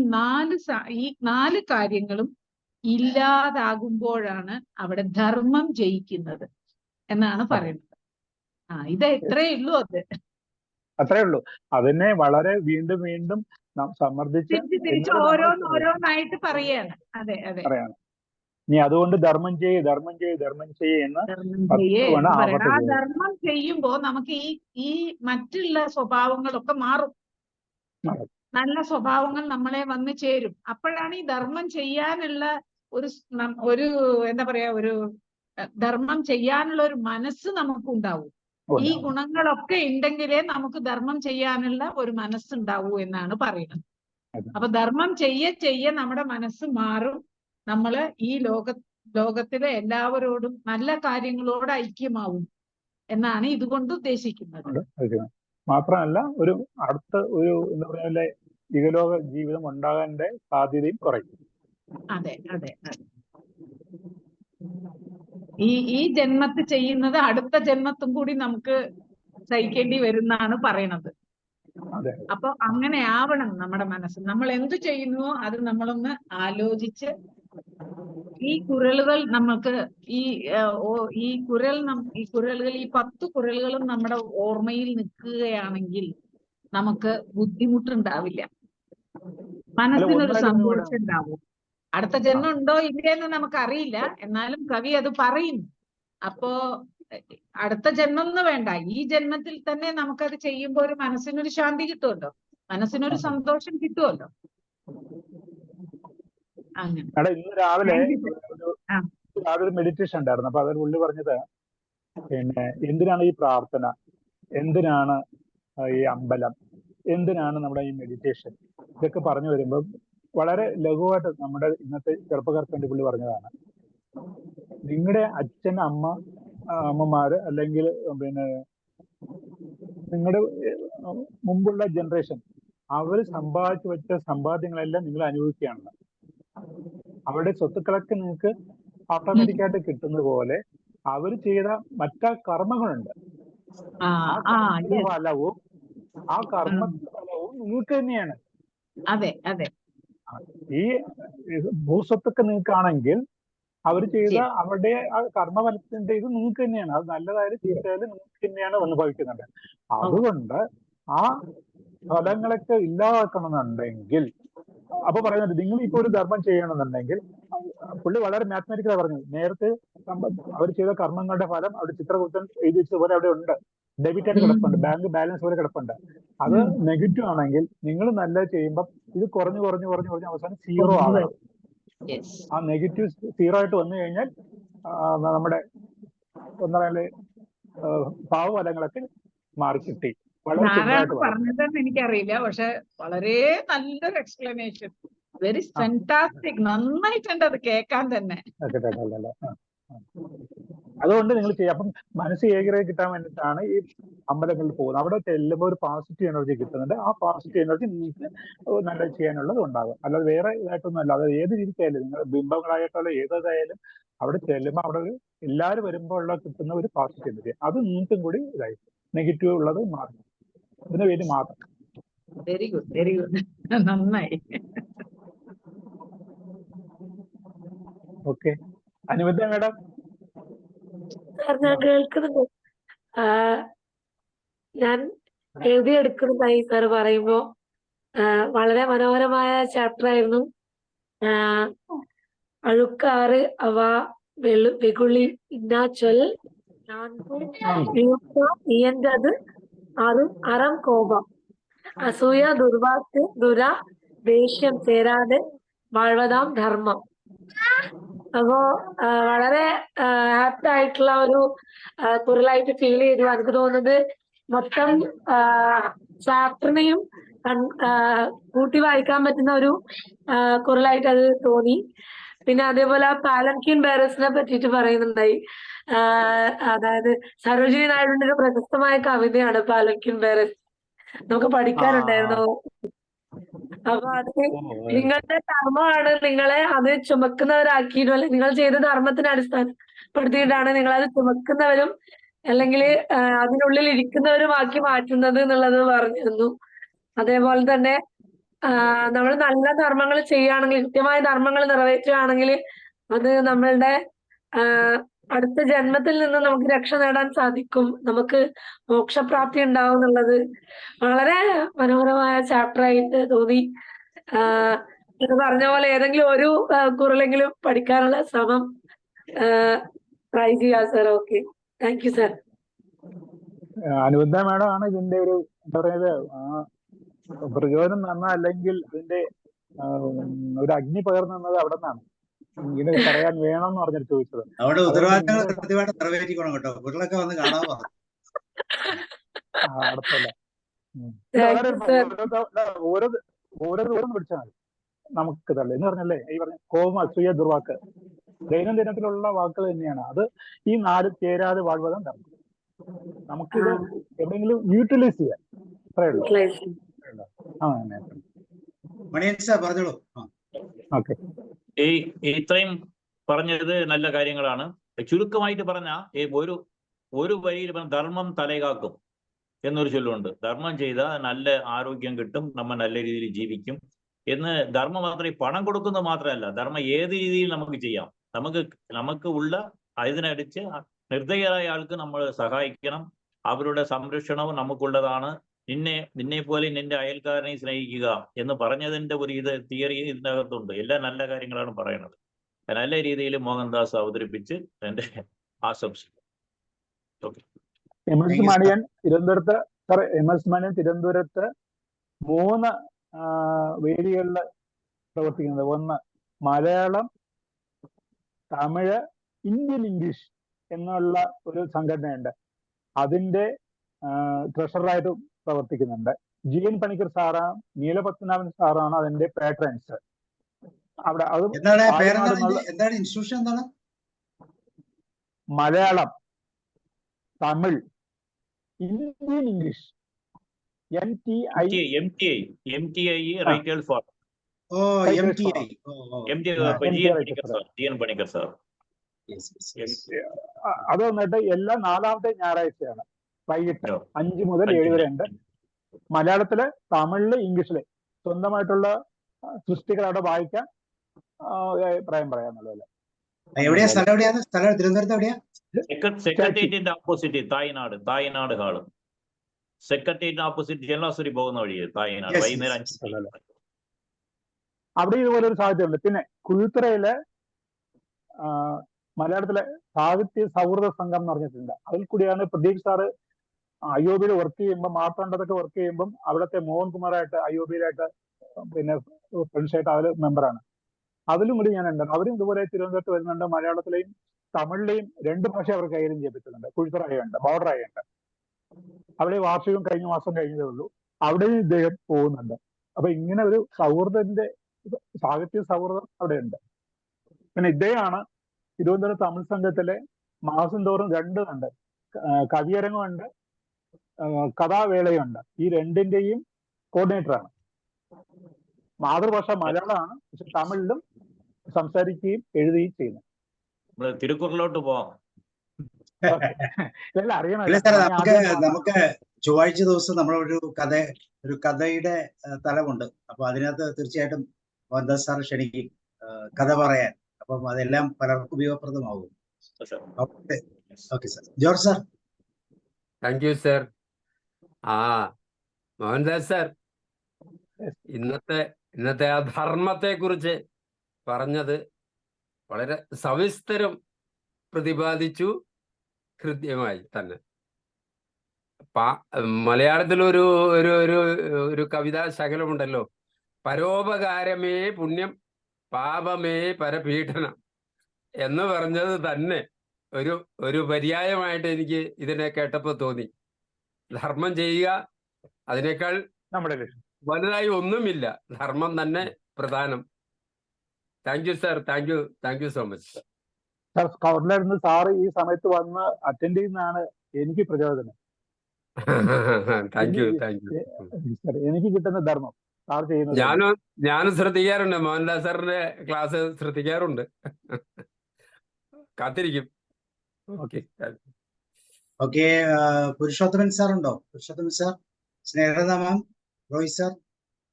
4 കാര്യങ്ങളും ഇല്ലാതാകുമ്പോഴാണ് അവിടെ ധർമ്മം ജയിക്കുന്നത് എന്നാണ് പറയുന്നത്. ഇത് എത്രയേ ഉള്ളൂ. അത്രേ ഉള്ളൂ. അതിനെ വളരെ വീണ്ടും തിരിച്ച് ഓരോന്നായിട്ട് പറയാണ്. അതെ. നീ അതുകൊണ്ട് ധർമ്മം ചെയ്യ് എന്ന് ആ ധർമ്മം ചെയ്യുമ്പോ നമുക്ക് ഈ മറ്റുള്ള സ്വഭാവങ്ങളൊക്കെ മാറും. നല്ല സ്വഭാവങ്ങൾ നമ്മളെ വന്ന് ചേരും. അപ്പോഴാണ് ഈ ധർമ്മം ചെയ്യാനുള്ള ഒരു എന്താ പറയാ, ഒരു ധർമ്മം ചെയ്യാനുള്ള ഒരു മനസ്സ് നമുക്ക് ഉണ്ടാവും. ഈ ഗുണങ്ങളൊക്കെ ഉണ്ടെങ്കിലേ നമുക്ക് ധർമ്മം ചെയ്യാനുള്ള ഒരു മനസ്സുണ്ടാവൂ എന്നാണ് പറയുന്നത്. അപ്പൊ ധർമ്മം ചെയ്യ നമ്മുടെ മനസ്സ് മാറും. നമ്മള് ഈ ലോകത്തിലെ എല്ലാവരോടും നല്ല കാര്യങ്ങളോട് ഐക്യമാവും എന്നാണ് ഇതുകൊണ്ട് ഉദ്ദേശിക്കുന്നത്. മാത്രമല്ല ഒരു അടുത്ത ഒരു എന്താ പറയുക ഇഹലോക ജീവിതം ഉണ്ടാകാൻ്റെ സാധ്യതയും കുറയും. അതെ അതെ അതെ. ഈ ജന്മത്തിൽ ചെയ്യുന്നത് അടുത്ത ജന്മത്തും കൂടി നമുക്ക് സഹിക്കേണ്ടി വരുന്നാണ് പറയണത്. അതെ. അപ്പൊ അങ്ങനെ ആവണം നമ്മുടെ മനസ്സ്. നമ്മൾ എന്തു ചെയ്യുന്നുവോ അത് നമ്മളൊന്ന് ആലോചിച്ച് ഈ കുരലുകൾ നമുക്ക് ഈ കുരലുകൾ ഈ 10 കുരലുകളും നമ്മുടെ ഓർമ്മയിൽ നിൽക്കുകയാണെങ്കിൽ നമുക്ക് ബുദ്ധിമുട്ടുണ്ടാവില്ല, മനസ്സിനൊരു സന്തോഷം ഉണ്ടാവും. അടുത്ത ജന്മം ഉണ്ടോ ഇല്ലയെന്ന് നമുക്കറിയില്ല, എന്നാലും കവി അത് പറയുന്നു. അപ്പോ അടുത്ത ജന്മം എന്ന് വേണ്ട, ഈ ജന്മത്തിൽ തന്നെ നമുക്കത് ചെയ്യുമ്പോൾ ഒരു മനസ്സിനൊരു ശാന്തി കിട്ടുമല്ലോ, മനസ്സിനൊരു സന്തോഷം കിട്ടുമല്ലോ. അങ്ങനെ ഇന്ന് രാവിലെ ഒരു മെഡിറ്റേഷൻ ഉണ്ടായിരുന്നു. അപ്പൊ അതിൽ പുള്ളി പറഞ്ഞത് പിന്നെ എന്തിനാണ് ഈ പ്രാർത്ഥന, എന്തിനാണ് ഈ അമ്പലം, എന്തിനാണ് നമ്മുടെ ഈ മെഡിറ്റേഷൻ, ഇതൊക്കെ പറഞ്ഞു വരുമ്പോൾ വളരെ ലഘുവായിട്ട് നമ്മുടെ ഇന്നത്തെ ചെറുപ്പക്കാർക്ക് വേണ്ടി പുള്ളി പറഞ്ഞതാണ്. നിങ്ങളുടെ അച്ഛൻ അമ്മമാര് അല്ലെങ്കിൽ പിന്നെ നിങ്ങളുടെ മുമ്പുള്ള ജനറേഷൻ അവർ സമ്പാദിച്ചു വെച്ച സമ്പാദ്യങ്ങളെല്ലാം നിങ്ങൾ അനുഭവിക്കുകയാണ്. അവരുടെ സ്വത്തുക്കളൊക്കെ നിങ്ങൾക്ക് ഓട്ടോമാറ്റിക്കായിട്ട് കിട്ടുന്ന പോലെ അവർ ചെയ്ത മറ്റു കർമ്മങ്ങളുണ്ട്. ഫലവും ആ കർമ്മത്തിന്റെ ഫലവും നിങ്ങൾക്ക് തന്നെയാണ്. അതെ അതെ. ഈ ഭൂസ്വത്തൊക്കെ നിങ്ങൾക്കാണെങ്കിൽ അവർ ചെയ്ത അവരുടെ ആ കർമ്മഫലത്തിന്റെ ഇത് നിങ്ങൾക്ക് തന്നെയാണ്. അത് നല്ലതായാലും ചീത്തയായാലും നിങ്ങൾക്ക് തന്നെയാണ് അനുഭവിക്കുന്നുണ്ട്. അതുകൊണ്ട് ആ ഫലങ്ങളൊക്കെ ഇല്ലാതാക്കണമെന്നുണ്ടെങ്കിൽ അപ്പൊ പറയുന്നുണ്ട്, നിങ്ങൾ ഇപ്പൊ ഒരു ധർമ്മം ചെയ്യണമെന്നുണ്ടെങ്കിൽ പുള്ളി വളരെ മാത്തമാറ്റിക്കലായി പറഞ്ഞു. നേരത്തെ അവർ ചെയ്ത കർമ്മങ്ങളുടെ ഫലം അവിടെ ചിത്രഗുപ്തൻ എഴുതി വെച്ചതുപോലെ അവിടെ ഉണ്ട്, ഡെബിറ്റ് ആയിട്ട് കിടപ്പുണ്ട്, ബാങ്ക് ബാലൻസ് പോലെ കിടപ്പുണ്ട്. അത് നെഗറ്റീവ് ആണെങ്കിൽ നിങ്ങൾ നല്ലത് ചെയ്യുമ്പോൾ ഇത് കുറഞ്ഞു അവസാനം 0 ആകണം. ആ നെഗറ്റീവ് 0 ആയിട്ട് വന്നു കഴിഞ്ഞാൽ നമ്മുടെ എന്താ പറയുക ഭാവഫലങ്ങളൊക്കെ മാറിക്കിട്ടി. പറഞ്ഞതെന്ന് എനിക്കറിയില്ല, പക്ഷെ വളരെ നല്ലൊരു എക്സ്പ്ലനേഷൻ, വെരി ഫാന്റാസ്റ്റിക്, നന്നായിട്ടുണ്ട് അത് കേൾക്കാൻ തന്നെ. അതുകൊണ്ട് നിങ്ങൾ ചെയ്യാം. അപ്പം മനസ്സ് ഏകീകൃതം കിട്ടാൻ വേണ്ടിയിട്ടാണ് ഈ അമ്പലങ്ങളിൽ പോകുന്നത്. അവിടെ ചെല്ലുമ്പോൾ ഒരു പോസിറ്റീവ് എനർജി കിട്ടുന്നുണ്ട്. ആ പോസിറ്റീവ് എനർജി നിങ്ങൾക്ക് നല്ലത് ചെയ്യാനുള്ളത് ഉണ്ടാകും. അല്ലാതെ വേറെ ഇതായിട്ടൊന്നും അല്ല. അത് ഏത് രീതിക്കായാലും നിങ്ങൾ ബിംബങ്ങളായിട്ടുള്ള ഏതായാലും അവിടെ ചെല്ലുമ്പോൾ അവിടെ എല്ലാവരും വരുമ്പോൾ ഉള്ള കിട്ടുന്ന ഒരു പോസിറ്റീവ് എനർജി അത് നിങ്ങൾക്കും കൂടി ഇതായി നെഗറ്റീവ് ഉള്ളത് മാറും. ഇതിനു വേണ്ടി മാത്രം. വെരി ഗുഡ്, വെരി ഗുഡ്, നന്നായി. Okay, Anuvada madam. ഞാൻ കേൾക്കുന്നുണ്ട്. ഞാൻ എഴുതിയെടുക്കുന്നതായി സാർ പറയുമ്പോ വളരെ മനോഹരമായ ചാപ്റ്റർ ആയിരുന്നു. അഴുക്കാറ് അവ വെകുളി ഇന്നാച്ചൊൽ ഇയന്തത് അறம் കോപം അസൂയ ദുർവാക്ക് ദുര ദേഷ്യം ചേരാതെ വാഴ്വതാം ധർമ്മം. അപ്പോ വളരെ ആപ്റ്റ് ആയിട്ടുള്ള ഒരു കുരലായിട്ട് ഫീൽ ചെയ്തു. എനിക്ക് തോന്നുന്നത് മൊത്തം ചാപ്റ്ററിനെയും കൂട്ടി വായിക്കാൻ പറ്റുന്ന ഒരു കുരലായിട്ട് അത് തോന്നി. പിന്നെ അതേപോലെ പാലൻകിൻ ബേരസിനെ പറ്റിയിട്ട് പറയുന്നുണ്ടായി. അതായത് സരോജിനി നായിഡുവിന്റെ ഒരു പ്രശസ്തമായ കവിതയാണ് പാലൻകിൻ ബേരസ്, നമുക്ക് പഠിക്കാനുണ്ടായിരുന്നു. അപ്പൊ അത് നിങ്ങളുടെ ധർമ്മമാണ് നിങ്ങളെ അത് ചുമക്കുന്നവരാക്കിയിട്ടും, അല്ലെങ്കിൽ നിങ്ങൾ ചെയ്ത ധർമ്മത്തിന് അടിസ്ഥാനപ്പെടുത്തിയിട്ടാണ് നിങ്ങളത് ചുമക്കുന്നവരും അല്ലെങ്കിൽ അതിനുള്ളിൽ ഇരിക്കുന്നവരുമാക്കി മാറ്റുന്നത് എന്നുള്ളത് പറഞ്ഞിരുന്നു. അതേപോലെ തന്നെ നമ്മൾ നല്ല ധർമ്മങ്ങൾ ചെയ്യുകയാണെങ്കിൽ, കൃത്യമായ ധർമ്മങ്ങൾ നിറവേറ്റുകയാണെങ്കിൽ അത് നമ്മളുടെ അടുത്ത ജന്മത്തിൽ നിന്ന് നമുക്ക് രക്ഷ നേടാൻ സാധിക്കും, നമുക്ക് മോക്ഷപ്രാപ്തി ഉണ്ടാവും എന്നുള്ളത് വളരെ മനോഹരമായ ചാപ്റ്റർ ആയിട്ട് തോന്നി. ഇത് പറഞ്ഞ പോലെ ഏതെങ്കിലും ഒരു കുറിലെങ്കിലും പഠിക്കാനുള്ള ശ്രമം ട്രൈ ചെയ്യാം sir. Okay, thank you sir. Anuvada madam ആണ് ഇതിന്റെ ഒരു എന്താ പറയുന്നത് പ്രചോദനം തന്ന, അല്ലെങ്കിൽ ഇതിന്റെ ഒരു അഗ്നി പകർന്നത് അവിടെ നിന്നാണ്. ഇങ്ങനെ പറയാൻ വേണമെന്ന് പറഞ്ഞിട്ട് ചോദിച്ചത്. അവിടെ ഉത്തരവാദിത്തങ്ങൾ കൃത്യമായിട്ട് നിറവേറ്റിക്കണം കേട്ടോ. കുട്ടികളൊക്കെ വന്ന് കാണാൻ പറഞ്ഞു. അടുത്തല്ല ഓരോ ദിവസം പിടിച്ചാൽ മതി. നമുക്ക് തള്ളി എന്ന് പറഞ്ഞല്ലേ ഈ പറഞ്ഞ കോപം, അസൂയ, ദുർവാക്ക് ദൈനംദിനത്തിലുള്ള വാക്കുകൾ തന്നെയാണ് അത്. ഈ 4 ചേരാതെ വാഴ്വതം ധർമ്മം. നമുക്കിത് എവിടെയെങ്കിലും യൂട്ടിലൈസ് ചെയ്യാം, അത്രേ ഉള്ളൂ. മണിയൻ സാർ പറഞ്ഞോളൂ. ഓക്കെ, ഇത്രയും പറഞ്ഞത് നല്ല കാര്യങ്ങളാണ്. ചുരുക്കമായിട്ട് പറഞ്ഞ ഒരു വരിയിൽ ധർമ്മം തലകാക്കും എന്നൊരു ചൊല്ലുണ്ട്. ധർമ്മം ചെയ്താൽ നല്ല ആരോഗ്യം കിട്ടും, നമ്മൾ നല്ല രീതിയിൽ ജീവിക്കും എന്ന്. ധർമ്മം മാത്രമേ പണം കൊടുക്കുന്നത് മാത്രമല്ല, ധർമ്മം ഏത് രീതിയിൽ നമുക്ക് ചെയ്യാം. നമുക്ക് ഉള്ള അതിനടിച്ച് നിർദ്ദയരായ ആൾക്ക് നമ്മൾ സഹായിക്കണം. അവരുടെ സംരക്ഷണവും നമുക്കുള്ളതാണ്. നിന്നെ പോലെ നിന്റെ അയൽക്കാരനെ സ്നേഹിക്കുക എന്ന് പറഞ്ഞതിന്റെ ഒരു തിയറി ഇതിനകത്തുണ്ട്. എല്ലാ നല്ല കാര്യങ്ങളാണ് പറയുന്നത്. നല്ല രീതിയിൽ മോഹൻദാസ് അവതരിപ്പിച്ച് എന്റെ ആശംസ. എം എസ് മണിയൻ തിരുവനന്തപുരത്ത് 3 വേദികളിൽ പ്രവർത്തിക്കുന്നത്. ഒന്ന് മലയാളം, തമിഴ്, ഇന്ത്യൻ ഇംഗ്ലീഷ് എന്നുള്ള ഒരു സംഘടനയുണ്ട്. അതിന്റെ ട്രഷററായിട്ട് പ്രവർത്തിക്കുന്നുണ്ട്. GN പണിക്കർ സാറാണ്, നീലപത്മനാഭൻ സാറാണ് അതിന്റെ പാട്രൻസ്. അവിടെ അത് എന്താണ് ഇൻസ്റ്റിറ്റ്യൂഷൻ എന്താണ്? Malayalam, Tamil, Indian English, MTI writers for GN Panicker sir. അത് വന്നിട്ട് എല്ലാ 4ാമത്തെ ഞായറാഴ്ചയാണ് വൈകിട്ട് 5 മുതൽ 7 വരെ ഉണ്ട്. മലയാളത്തില്, തമിഴില്, ഇംഗ്ലീഷില് സ്വന്തമായിട്ടുള്ള സൃഷ്ടികൾ അവിടെ വായിക്കാൻ അഭിപ്രായം പറയാന്നുള്ളത്. എവിടെയാ സ്ഥലം? എവിടെയാണ് സ്ഥലം? തിരുവനന്തപുരത്ത് എവിടെയാ? സെക്രട്ടേറിയറ്റിന്റെ ഓപ്പോസിറ്റ് തായ്നാട് ഹാള്. സെക്രട്ടേറിയറ്റിന് ഓപ്പോസിറ്റ് ജനലാസുരി പോകുന്ന വഴി തായ്നാട്. വൈകുന്നേരം 5 അവിടെ ഇതുപോലെ ഒരു സാധ്യതയുണ്ട്. പിന്നെ കുഴിത്തുറയില് മലയാളത്തിലെ സാഹിത്യ സൗഹൃദ സംഘം എന്ന് പറഞ്ഞിട്ടുണ്ട്. അതിൽ കൂടിയാണ് പ്രദീപ് സാറ് IOBയിൽ വർക്ക് ചെയ്യുമ്പോൾ, മാർത്താണ്ഡത്തൊക്കെ വർക്ക് ചെയ്യുമ്പം അവിടുത്തെ മോഹൻകുമാറായിട്ട് IOBയിലായിട്ട് പിന്നെ ഫ്രണ്ട്സായിട്ട് അവർ മെമ്പറാണ്. അതിലും കൂടി ഞാൻ ഉണ്ട്. അവരും ഇതുപോലെ തിരുവനന്തപുരത്ത് വരുന്നുണ്ട്. മലയാളത്തിലെയും തമിഴിലെയും 2 ഭാഷ അവർ കൈകാര്യം ചെയ്യപ്പെട്ടിട്ടുണ്ട്. കുഴിത്തുറ ആയുണ്ട്, ബോർഡർ ആയുണ്ട്. അവിടെ വാർഷികം കഴിഞ്ഞ മാസം കഴിഞ്ഞതേ ഉള്ളൂ. അവിടെയും ഇദ്ദേഹം പോകുന്നുണ്ട്. അപ്പൊ ഇങ്ങനെ ഒരു സാഹിത്യ സൗഹൃദം അവിടെ ഉണ്ട്. പിന്നെ ഇദ്ദേഹമാണ് തിരുവനന്തപുരം തമിഴ് സംഘത്തിലെ മാസം തോറും 2 ഉണ്ട്, കവിയരങ്ങുണ്ട്, കഥാവേളയുണ്ട്. ഈ 2ന്റെയും കോർഡിനേറ്ററാണ്. മാതൃഭാഷ മലയാളമാണ്, പക്ഷെ തമിഴിലും സംസാരിക്കുകയും എഴുതുകയും ചെയ്യുന്നു. തിരുക്കുറളിലോട്ട് പോവാം. ഇതെല്ലാം അറിയണം. നമുക്ക് ചൊവ്വാഴ്ച ദിവസം നമ്മളൊരു കഥയുടെ തലമുണ്ട്. അപ്പൊ അതിനകത്ത് തീർച്ചയായിട്ടും മോഹൻദാസ് സാർ ക്ഷണിക്കും കഥ പറയാൻ. അപ്പം അതെല്ലാം പലർക്കും ഉപയോഗപ്രദമാകും. Okay sir. George sir. Thank you sir. Mohandas sir, ഇന്നത്തെ ആ ധർമ്മത്തെ കുറിച്ച് പറഞ്ഞത് വളരെ സവിസ്തരം പ്രതിപാദിച്ചു, ഹൃദ്യമായി തന്നെ. മലയാളത്തിലൊരു ഒരു ഒരു കവിതാ ശകലമുണ്ടല്ലോ, പരോപകാരമേ പുണ്യം, പാപമേ പരപീഡനം എന്ന് പറഞ്ഞത് തന്നെ ഒരു പര്യായമായിട്ട് എനിക്ക് ഇതിനെ കേട്ടപ്പോൾ തോന്നി. ധർമ്മം ചെയ്യുക, അതിനേക്കാൾ വലുതായി ഒന്നുമില്ല. ധർമ്മം തന്നെ പ്രധാനം. Thank you sir. Thank you so much. Sir സ്കൗട്ടിലായിരുന്നു സാറ് ഈ സമയത്ത് വന്ന് അറ്റൻഡ് ചെയ്യുന്നതാണ് എനിക്ക് പ്രചോദനം. Thank you. എനിക്ക് കിട്ടുന്ന ധർമ്മം സാർ ചെയ്യുന്നത്. ഞാനും ശ്രദ്ധിക്കാറുണ്ട്, മോഹൻദാസ് സാറിന്റെ ക്ലാസ് ശ്രദ്ധിക്കാറുണ്ട്. കാത്തിരിക്കും. ഓക്കെ. പുരുഷോത്തമൻ സാർ ഉണ്ടോ? Purushothaman sir, Snehalatha ma'am, Roy sir,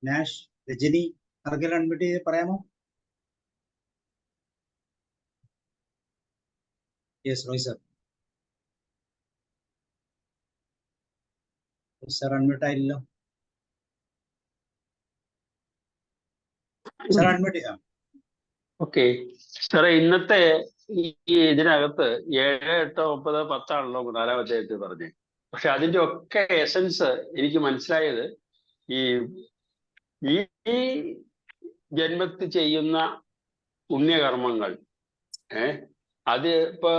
Nash, Rajani, ആർക്കെല്ലാം അൺമ്യൂട്ട് ചെയ്ത് പറയാമോ? Yes, Roy sir. Sir unmute ആയില്ലല്ലോ. സാർ അൺമ്യൂട്ട് ചെയ്യാം. ഓക്കെ സാറേ, ഇന്നത്തെ ഈ ഇതിനകത്ത് 7, 8, 9, 10 ആണല്ലോ 4-ാം അധ്യായത്തിൽ പറഞ്ഞത്. പക്ഷെ അതിന്റെ ഒക്കെ എസൻസ് എനിക്ക് മനസ്സിലായത് ഈ ജന്മത്തിൽ ചെയ്യുന്ന പുണ്യകർമ്മങ്ങൾ, അത് ഇപ്പൊ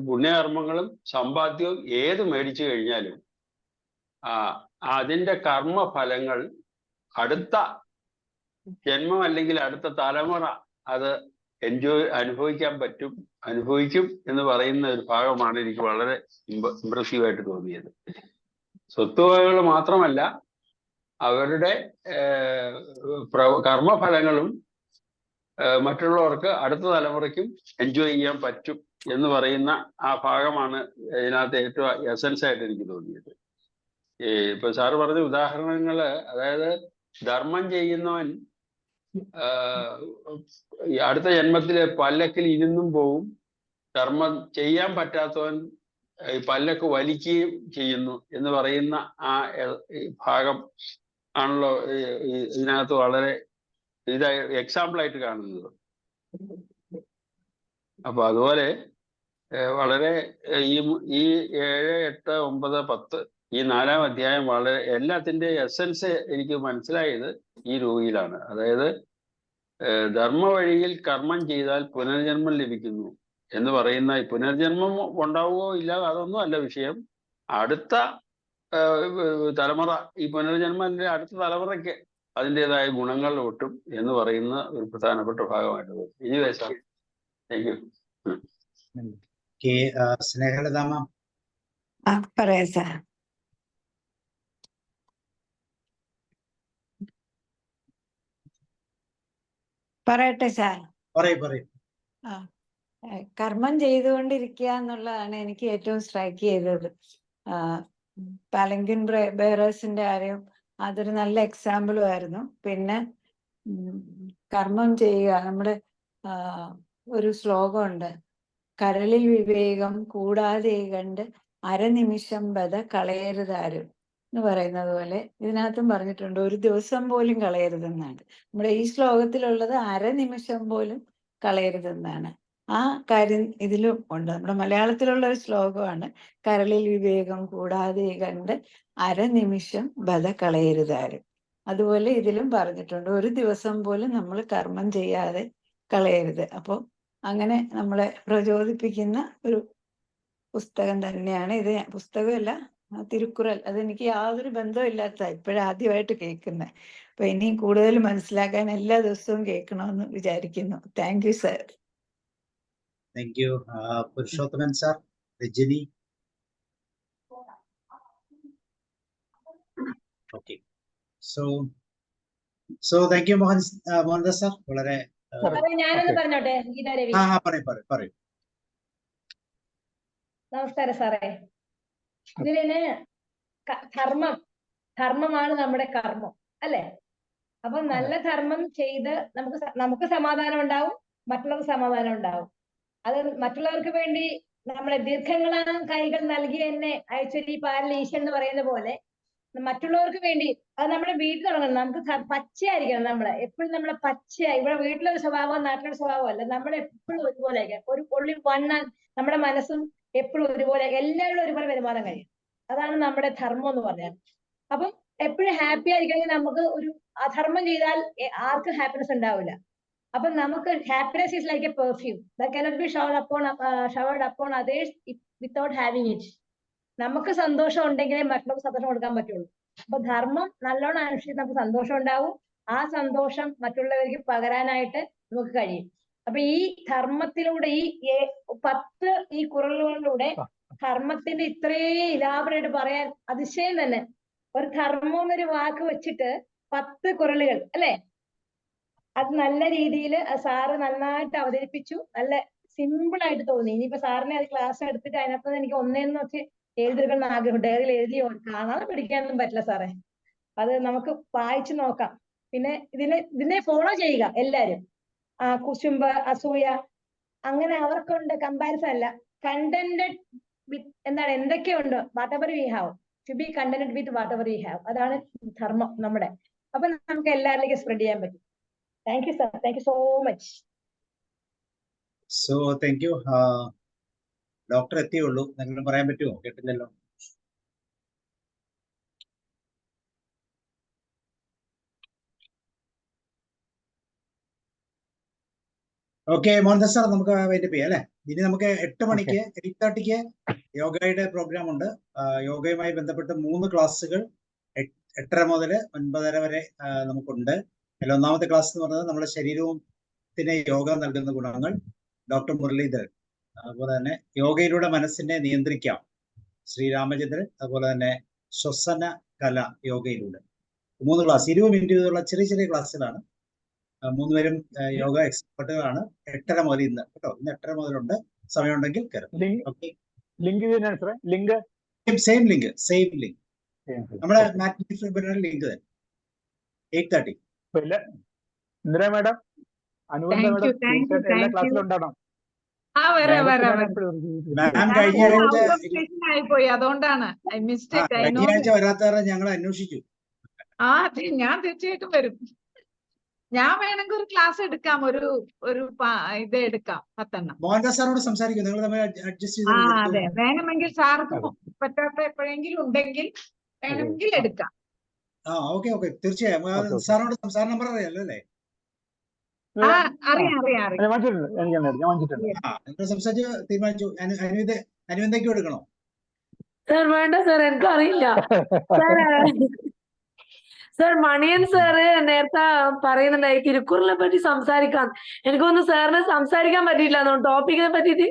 പുണ്യകർമ്മങ്ങളും സമ്പാദ്യവും ഏത് മേടിച്ചു കഴിഞ്ഞാലും അതിന്റെ കർമ്മഫലങ്ങൾ അടുത്ത ജന്മം അല്ലെങ്കിൽ അടുത്ത തലമുറ അത് അനുഭവിക്കും എന്ന് പറയുന്ന ഒരു ഭാഗമാണ് എനിക്ക് വളരെ ഇംപ്രസീവായിട്ട് തോന്നിയത്. സ്വത്തുവകകൾ മാത്രമല്ല, അവരുടെ കർമ്മഫലങ്ങളും മറ്റുള്ളവർക്ക് അടുത്ത തലമുറയ്ക്കും എൻജോയ് ചെയ്യാൻ പറ്റും എന്ന് പറയുന്ന ആ ഭാഗമാണ് ഇതിനകത്ത് ഏറ്റവും എസൻസ് ആയിട്ട് എനിക്ക് തോന്നിയത്. ഇപ്പൊ സാറ് പറഞ്ഞ ഉദാഹരണങ്ങള്, അതായത് ധർമ്മം ചെയ്യുന്നവൻ അടുത്ത ജന്മത്തില് പല്ലക്കിൽ ഇരുന്നും പോവും, ധർമ്മം ചെയ്യാൻ പറ്റാത്തവൻ പല്ലക്ക് വലിക്കുകയും ചെയ്യുന്നു എന്ന് പറയുന്ന ആ ഭാഗം ആണല്ലോ ഇതിനകത്ത് വളരെ എക്സാമ്പിൾ ആയിട്ട് കാണുന്നത്. അപ്പൊ അതുപോലെ വളരെ ഈ 7, 8, 9, 10 ഈ 4-ാം അധ്യായം വളരെ എല്ലാത്തിന്റെ എസൻസ് എനിക്ക് മനസ്സിലായത് ഈ രൂപയിലാണ്. അതായത് ധർമ്മ വഴിയിൽ കർമ്മം ചെയ്താൽ പുനർജന്മം ലഭിക്കുന്നു എന്ന് പറയുന്ന ഈ പുനർജന്മം ഉണ്ടാവുകയോ ഇല്ല അതൊന്നും അല്ല വിഷയം. അടുത്ത തലമുറ, ഈ പുനർജന്മത്തിന്റെ അടുത്ത തലമുറയ്ക്ക് അതിൻ്റെതായ ഗുണങ്ങൾ ഒട്ടും എന്ന് പറയുന്ന ഒരു പ്രധാനപ്പെട്ട ഭാഗമായിട്ട് തോന്നി. ഇനി സാർ, താങ്ക് യു. സ്നേഹലതാമ പറയാം സാർ. പറയട്ടെ സാർ. പറയൂ. കർമ്മം ചെയ്തുകൊണ്ടിരിക്കുക എന്നുള്ളതാണ് എനിക്ക് ഏറ്റവും സ്ട്രൈക്ക് ചെയ്തത്. പാലങ്കിൻ ബെയറേഴ്സിന്റെ കാര്യം അതൊരു നല്ല എക്സാമ്പിളും ആയിരുന്നു. പിന്നെ കർമ്മം ചെയ്യുക, നമ്മുടെ ഒരു ശ്ലോകമുണ്ട്, കരളിൽ വിവേകം കൂടാതെ കണ്ട് അരനിമിഷം ബത കളയരുതാരും എന്ന് പറയുന്നത് പോലെ ഇതിനകത്തും പറഞ്ഞിട്ടുണ്ട്, ഒരു ദിവസം പോലും കളയരുതെന്നാണ്. നമ്മുടെ ഈ ശ്ലോകത്തിലുള്ളത് അരനിമിഷം പോലും കളയരുതെന്നാണ്. ആ കാര്യം ഇതിലും ഉണ്ട്. നമ്മുടെ മലയാളത്തിലുള്ള ഒരു ശ്ലോകമാണ്, കരളിൽ വിവേകം കൂടാതെ കണ്ട് അരനിമിഷം ബത കളയരുതാരും. അതുപോലെ ഇതിലും പറഞ്ഞിട്ടുണ്ട്, ഒരു ദിവസം പോലും നമ്മൾ കർമ്മം ചെയ്യാതെ കളയരുത്. അപ്പോൾ അങ്ങനെ നമ്മളെ പ്രചോദിപ്പിക്കുന്ന ഒരു പുസ്തകം തന്നെയാണ് ഇത്. പുസ്തകമല്ല, തിരുക്കുറൽ. അതെനിക്ക് യാതൊരു ബന്ധമില്ലാത്ത, ഇപ്പോഴാദ്യമായിട്ട് കേൾക്കുന്നത്. അപ്പൊ ഇനിയും കൂടുതൽ മനസ്സിലാക്കാൻ എല്ലാ ദിവസവും കേൾക്കണമെന്ന് വിചാരിക്കുന്നു. Thank you sir. Thank you. Purushothaman sir, Rajani. Okay, so thank you Mohandas sir. വളരെ ഞാനൊന്ന് പറഞ്ഞോട്ടെ, ഗീതാ രവി. പറയൂ. നമസ്കാരം സാറേ. ഇതിന് ധർമ്മമാണ് നമ്മുടെ കർമ്മം, അല്ലെ? അപ്പൊ നല്ല ധർമ്മം ചെയ്ത് നമുക്ക് സമാധാനം ഉണ്ടാവും, മറ്റുള്ളവർക്ക് സമാധാനം ഉണ്ടാവും. അത് മറ്റുള്ളവർക്ക് വേണ്ടി നമ്മളെ ദീർഘങ്ങളാണ് കൈകൾ നൽകി എന്നെ ഐശ്വര്യ പാലിൽ ഈശ്വരൻ എന്ന് പറയുന്ന പോലെ മറ്റുള്ളവർക്ക് വേണ്ടി അത് നമ്മുടെ വീട്ടിൽ തുടങ്ങണം. നമുക്ക് പച്ചയായിരിക്കണം. എപ്പോഴും നമ്മളെ പച്ചയായി, ഇവിടെ വീട്ടിലൊരു സ്വഭാവം നാട്ടിലൊരു സ്വഭാവം അല്ല, നമ്മളെപ്പോഴും ഒരുപോലെ ഒരു ഒള്ളി നമ്മുടെ മനസ്സും എപ്പോഴും ഒരുപോലെ, എല്ലാവരും ഒരുപോലെ പെരുമാറാൻ കഴിയും. അതാണ് നമ്മുടെ ധർമ്മം എന്ന് പറഞ്ഞാൽ. അപ്പം എപ്പോഴും ഹാപ്പി ആയിരിക്കണമെങ്കിൽ നമുക്ക് ഒരു അധർമ്മം ചെയ്താൽ ആർക്കും ഹാപ്പിനെസ് ഉണ്ടാവില്ല. അപ്പൊ നമുക്ക് happiness is like a perfume that cannot be showered upon others without having it. നമുക്ക് സന്തോഷം ഉണ്ടെങ്കിലേ മറ്റുള്ളവർക്ക് സന്തോഷം കൊടുക്കാൻ പറ്റുള്ളൂ. അപ്പൊ ധർമ്മം നല്ലോണം അനുഷ്ഠിച്ച് നമുക്ക് സന്തോഷം ഉണ്ടാവും. ആ സന്തോഷം മറ്റുള്ളവർക്ക് പകരാനായിട്ട് നമുക്ക് കഴിയും. അപ്പൊ ഈ ധർമ്മത്തിലൂടെ ഈ 10 ഈ കുറലുകളിലൂടെ ധർമ്മത്തിന്റെ ഇത്രയും ഇലാബറേറ്റ് പറയാൻ അതിശയം തന്നെ. ഒരു ധർമ്മം എന്നൊരു വാക്ക് വെച്ചിട്ട് 10 കുറലുകൾ, അല്ലെ? അത് നല്ല രീതിയിൽ സാറ് നന്നായിട്ട് അവതരിപ്പിച്ചു. നല്ല സിമ്പിൾ ആയിട്ട് തോന്നി. ഇനിയിപ്പോ സാറിനെ അത് ക്ലാസ് എടുത്തിട്ട് അതിനകത്ത് എനിക്ക് ഒന്നേന്ന് വെച്ച് എഴുതിയെടുക്കണം ആഗ്രഹം. ഡയറിയിൽ എഴുതി കാണാതെ പഠിക്കാനൊന്നും പറ്റില്ല സാറേ. അത് നമുക്ക് വായിച്ചു നോക്കാം. പിന്നെ ഇതിനെ ഫോളോ ചെയ്യുക എല്ലാരും. കുശുമ്പ്, അസൂയ, അങ്ങനെ അവർക്കുണ്ട് കമ്പാരിസൺ അല്ല, കണ്ടന്റഡ് വിത്ത് എന്തൊക്കെയുണ്ട്, whatever we have to be contented with whatever we have. അതാണ് ധർമ്മം നമ്മുടെ. അപ്പൊ നമുക്ക് എല്ലാവരിലേക്കും സ്പ്രെഡ് ചെയ്യാൻ പറ്റും. Thank you sir. Thank you so much. So thank you. Doctor എത്തിയുള്ളൂ, എന്തെങ്കിലും പറയാൻ പറ്റുമോ? കേട്ടില്ലല്ലോ. ഓക്കെ മോഹൻദാസ് സാർ, നമുക്ക് വൈൻഡപ്പ് ചെയ്യാം അല്ലെ? ഇനി നമുക്ക് 8 മണിക്ക് 8:30 യോഗയുടെ പ്രോഗ്രാം ഉണ്ട്. യോഗയുമായി ബന്ധപ്പെട്ട് 3 ക്ലാസ്സുകൾ 8:30 മുതൽ 9:30 വരെ നമുക്കുണ്ട്. അതിൽ ഒന്നാമത്തെ ക്ലാസ് എന്ന് പറയുന്നത് നമ്മുടെ ശരീരത്തിന് യോഗ നൽകുന്ന ഗുണങ്ങൾ, ഡോക്ടർ മുരളീധരൻ. അതുപോലെ തന്നെ യോഗയിലൂടെ മനസ്സിനെ നിയന്ത്രിക്കാം, ശ്രീരാമചന്ദ്രൻ. അതുപോലെ തന്നെ ശ്വസന കല യോഗയിലൂടെ. 3 ക്ലാസ് 20 മിനിറ്റ് വീതമുള്ള ചെറിയ ചെറിയ ക്ലാസ്സുകളാണ്. 3 പേരും യോഗ എക്സ്പെർട്ടുകളാണ്. 8:30 മുതൽ ഇന്ന് കേട്ടോ, ഇന്ന് 8:30 മുതലുണ്ട്. സമയമുണ്ടെങ്കിൽ കയറും. Okay, link link same link നമ്മുടെ മാറ്റ് ഫെബ്രുവരി ലിങ്ക് തന്നെ 8:30. ഇന്ദിര മാഡം, അനുബന്ധ Thank you, madam thank you, തീർച്ചയായിട്ടും എല്ലാ thank you. ക്ലാസ്സിലും ഉണ്ടാകണം. വരാം. മാം കഴിഞ്ഞ ആഴ്ച ആയിപ്പോയി, അതുകൊണ്ടാണ് മിസ്റ്റേക്ക്. കഴിഞ്ഞ ആഴ്ച വരാത്തവരെ ഞങ്ങൾ അന്വേഷിച്ചു. ഞാൻ തീർച്ചയായിട്ടും വരും. ഞാൻ വേണമെങ്കിൽ ഒരു ക്ലാസ് എടുക്കാം, ഇത് എടുക്കാം 10 മോഹൻദാസ് സാറോട് സംസാരിക്കും, നിങ്ങൾ തമ്മിൽ അഡ്ജസ്റ്റ് അതെ, ചെയ്ത്. വേണമെങ്കിൽ സാർക്ക് പറ്റാത്ത എപ്പോഴെങ്കിലും ഉണ്ടെങ്കിൽ വേണമെങ്കിൽ എടുക്കാം. ഓക്കെ തീർച്ചയായും. സാറിനോട് സാർ നമ്പർ അറിയാലോ അല്ലേ? അറിയാം. നിങ്ങൾ സംസാരിച്ച് തീരുമാനിച്ചു. അനുവിന്ദയ്ക്കും എടുക്കണോ? സാർ വേണ്ട സാർ, എനിക്കും അറിയില്ല. സാർ മണിയൻ സാറ് നേരത്തെ പറയുന്നുണ്ടായി തിരുക്കുറളിനെ പറ്റി സംസാരിക്കാം. എനിക്കൊന്നും സാറിന് സംസാരിക്കാൻ പറ്റിയില്ല ടോപ്പിക്കിനെ പറ്റിട്ട്.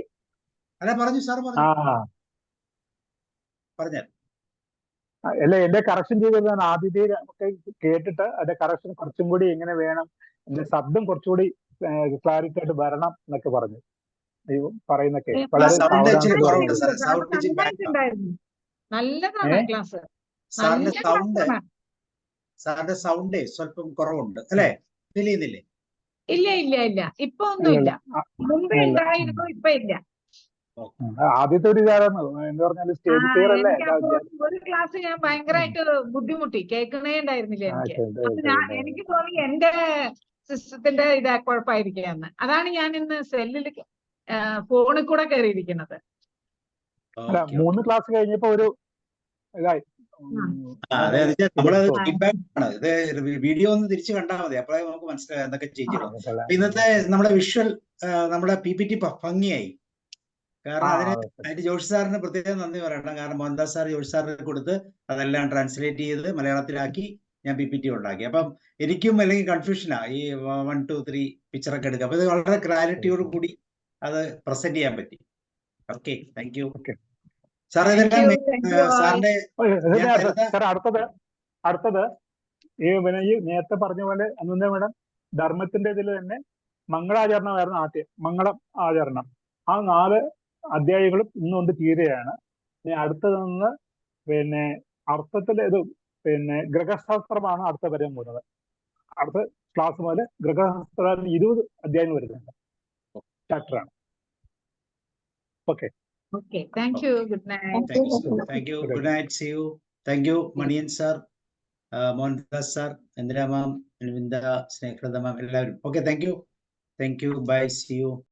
അല്ല പറഞ്ഞു സാർ പറഞ്ഞ അല്ല, എന്റെ കറക്ഷൻ ചെയ്തത് ഞാൻ ആദ്യത്തെ ഒക്കെ കേട്ടിട്ട് അതിന്റെ കറക്ഷൻ കുറച്ചും കൂടി എങ്ങനെ വേണം, എന്റെ ശബ്ദം കുറച്ചുകൂടി ക്ലാരിറ്റി ആയിട്ട് വരണം എന്നൊക്കെ പറഞ്ഞു. പറയുന്നൊക്കെ വളരെ നല്ലതാണ് ക്ലാസ്. സാറിന്റെ സൗണ്ട് സ്വല്പം കുറവുണ്ട് അല്ലേ? ഫീൽ ചെയ്യുന്നില്ലേ? ഇല്ല ഇപ്പൊ ഒന്നുമില്ല. മുമ്പേ ഉണ്ടായിരുന്നു, ഇപ്പൊ ഇല്ല. ആദ്യത്തെ ഒരു ഇതാണ് എന്താ പറഞ്ഞാല് സ്റ്റേജ് ഫിയർ അല്ലേ. ഒരു ക്ലാസ് ഞാൻ ഭയങ്കരമായിട്ട് ബുദ്ധിമുട്ടി, കേൾക്കണേ ഉണ്ടായിരുന്നില്ല എനിക്ക്. അപ്പൊ എനിക്ക് തോന്നി എന്റെ സിസ്റ്റത്തിന്റെ കുഴപ്പമായിരിക്കാന്ന്. അതാണ് ഞാൻ ഇന്ന് സെല്ലിൽ ഫോണിൽ കൂടെ കയറിയിരിക്കുന്നത്. 3 ക്ലാസ് കഴിഞ്ഞപ്പോ ഒരു ഇതായി. നമ്മളത് ഫീഡ്ബാക്ക് ആണ്. ഇത് വീഡിയോ ഒന്ന് തിരിച്ചു കണ്ടാൽ മതി, അപ്പോഴേ നമുക്ക് മനസ്സിലായി എന്തൊക്കെ ചെയ്യിക്കണം. ഇന്നത്തെ നമ്മുടെ വിഷ്വൽ, നമ്മുടെ PPT ഭംഗിയായി. കാരണം അതിന് ജോഷി സാറിന് പ്രത്യേകം നന്ദി പറയണം. കാരണം മോഹൻദാസ് സാർ ജോഷി സാറിന് കൊടുത്ത് അതെല്ലാം ട്രാൻസ്ലേറ്റ് ചെയ്ത് മലയാളത്തിലാക്കി ഞാൻ PPT ഉണ്ടാക്കി. അപ്പം എനിക്കും അല്ലെങ്കിൽ കൺഫ്യൂഷനാ ഈ 1, 2, 3 പിക്ചറൊക്കെ എടുക്കുക. അപ്പൊ ഇത് വളരെ ക്ലാരിറ്റിയോട് കൂടി അത് പ്രസന്റ് ചെയ്യാൻ പറ്റി. Okay, thank you sir. ഇതെല്ലാം സാറിന്റെ അടുത്തത് ഈ നേരത്തെ പറഞ്ഞ പോലെ അന്നുന്ന മേഡം ധർമ്മത്തിന്റെ ഇതിൽ തന്നെ മംഗളാചരണമായിരുന്നു ആദ്യം. മംഗളം ആചരണം ആ 4 അധ്യായങ്ങളും ഇന്നുകൊണ്ട് തീരെയാണ്. ഇനി അടുത്തത് നിന്ന് അർത്ഥത്തിൽ ഇത് ഗൃഹശാസ്ത്രമാണ് അടുത്ത വരാൻ പോകുന്നത്. അടുത്ത ക്ലാസ് മുതൽ ഗൃഹശാസ്ത്രത്തിൽ 20 അധ്യായങ്ങൾ വരുന്നുണ്ട്, ചാപ്റ്ററാണ്. Okay, thank you. Good night. Good night, see you. Thank you Maniyan sir, Mohandas sir, Indira ma'am, Aravinda, Snehalatha ma'am, എല്ലാവരും. Okay, thank you. Bye, see U.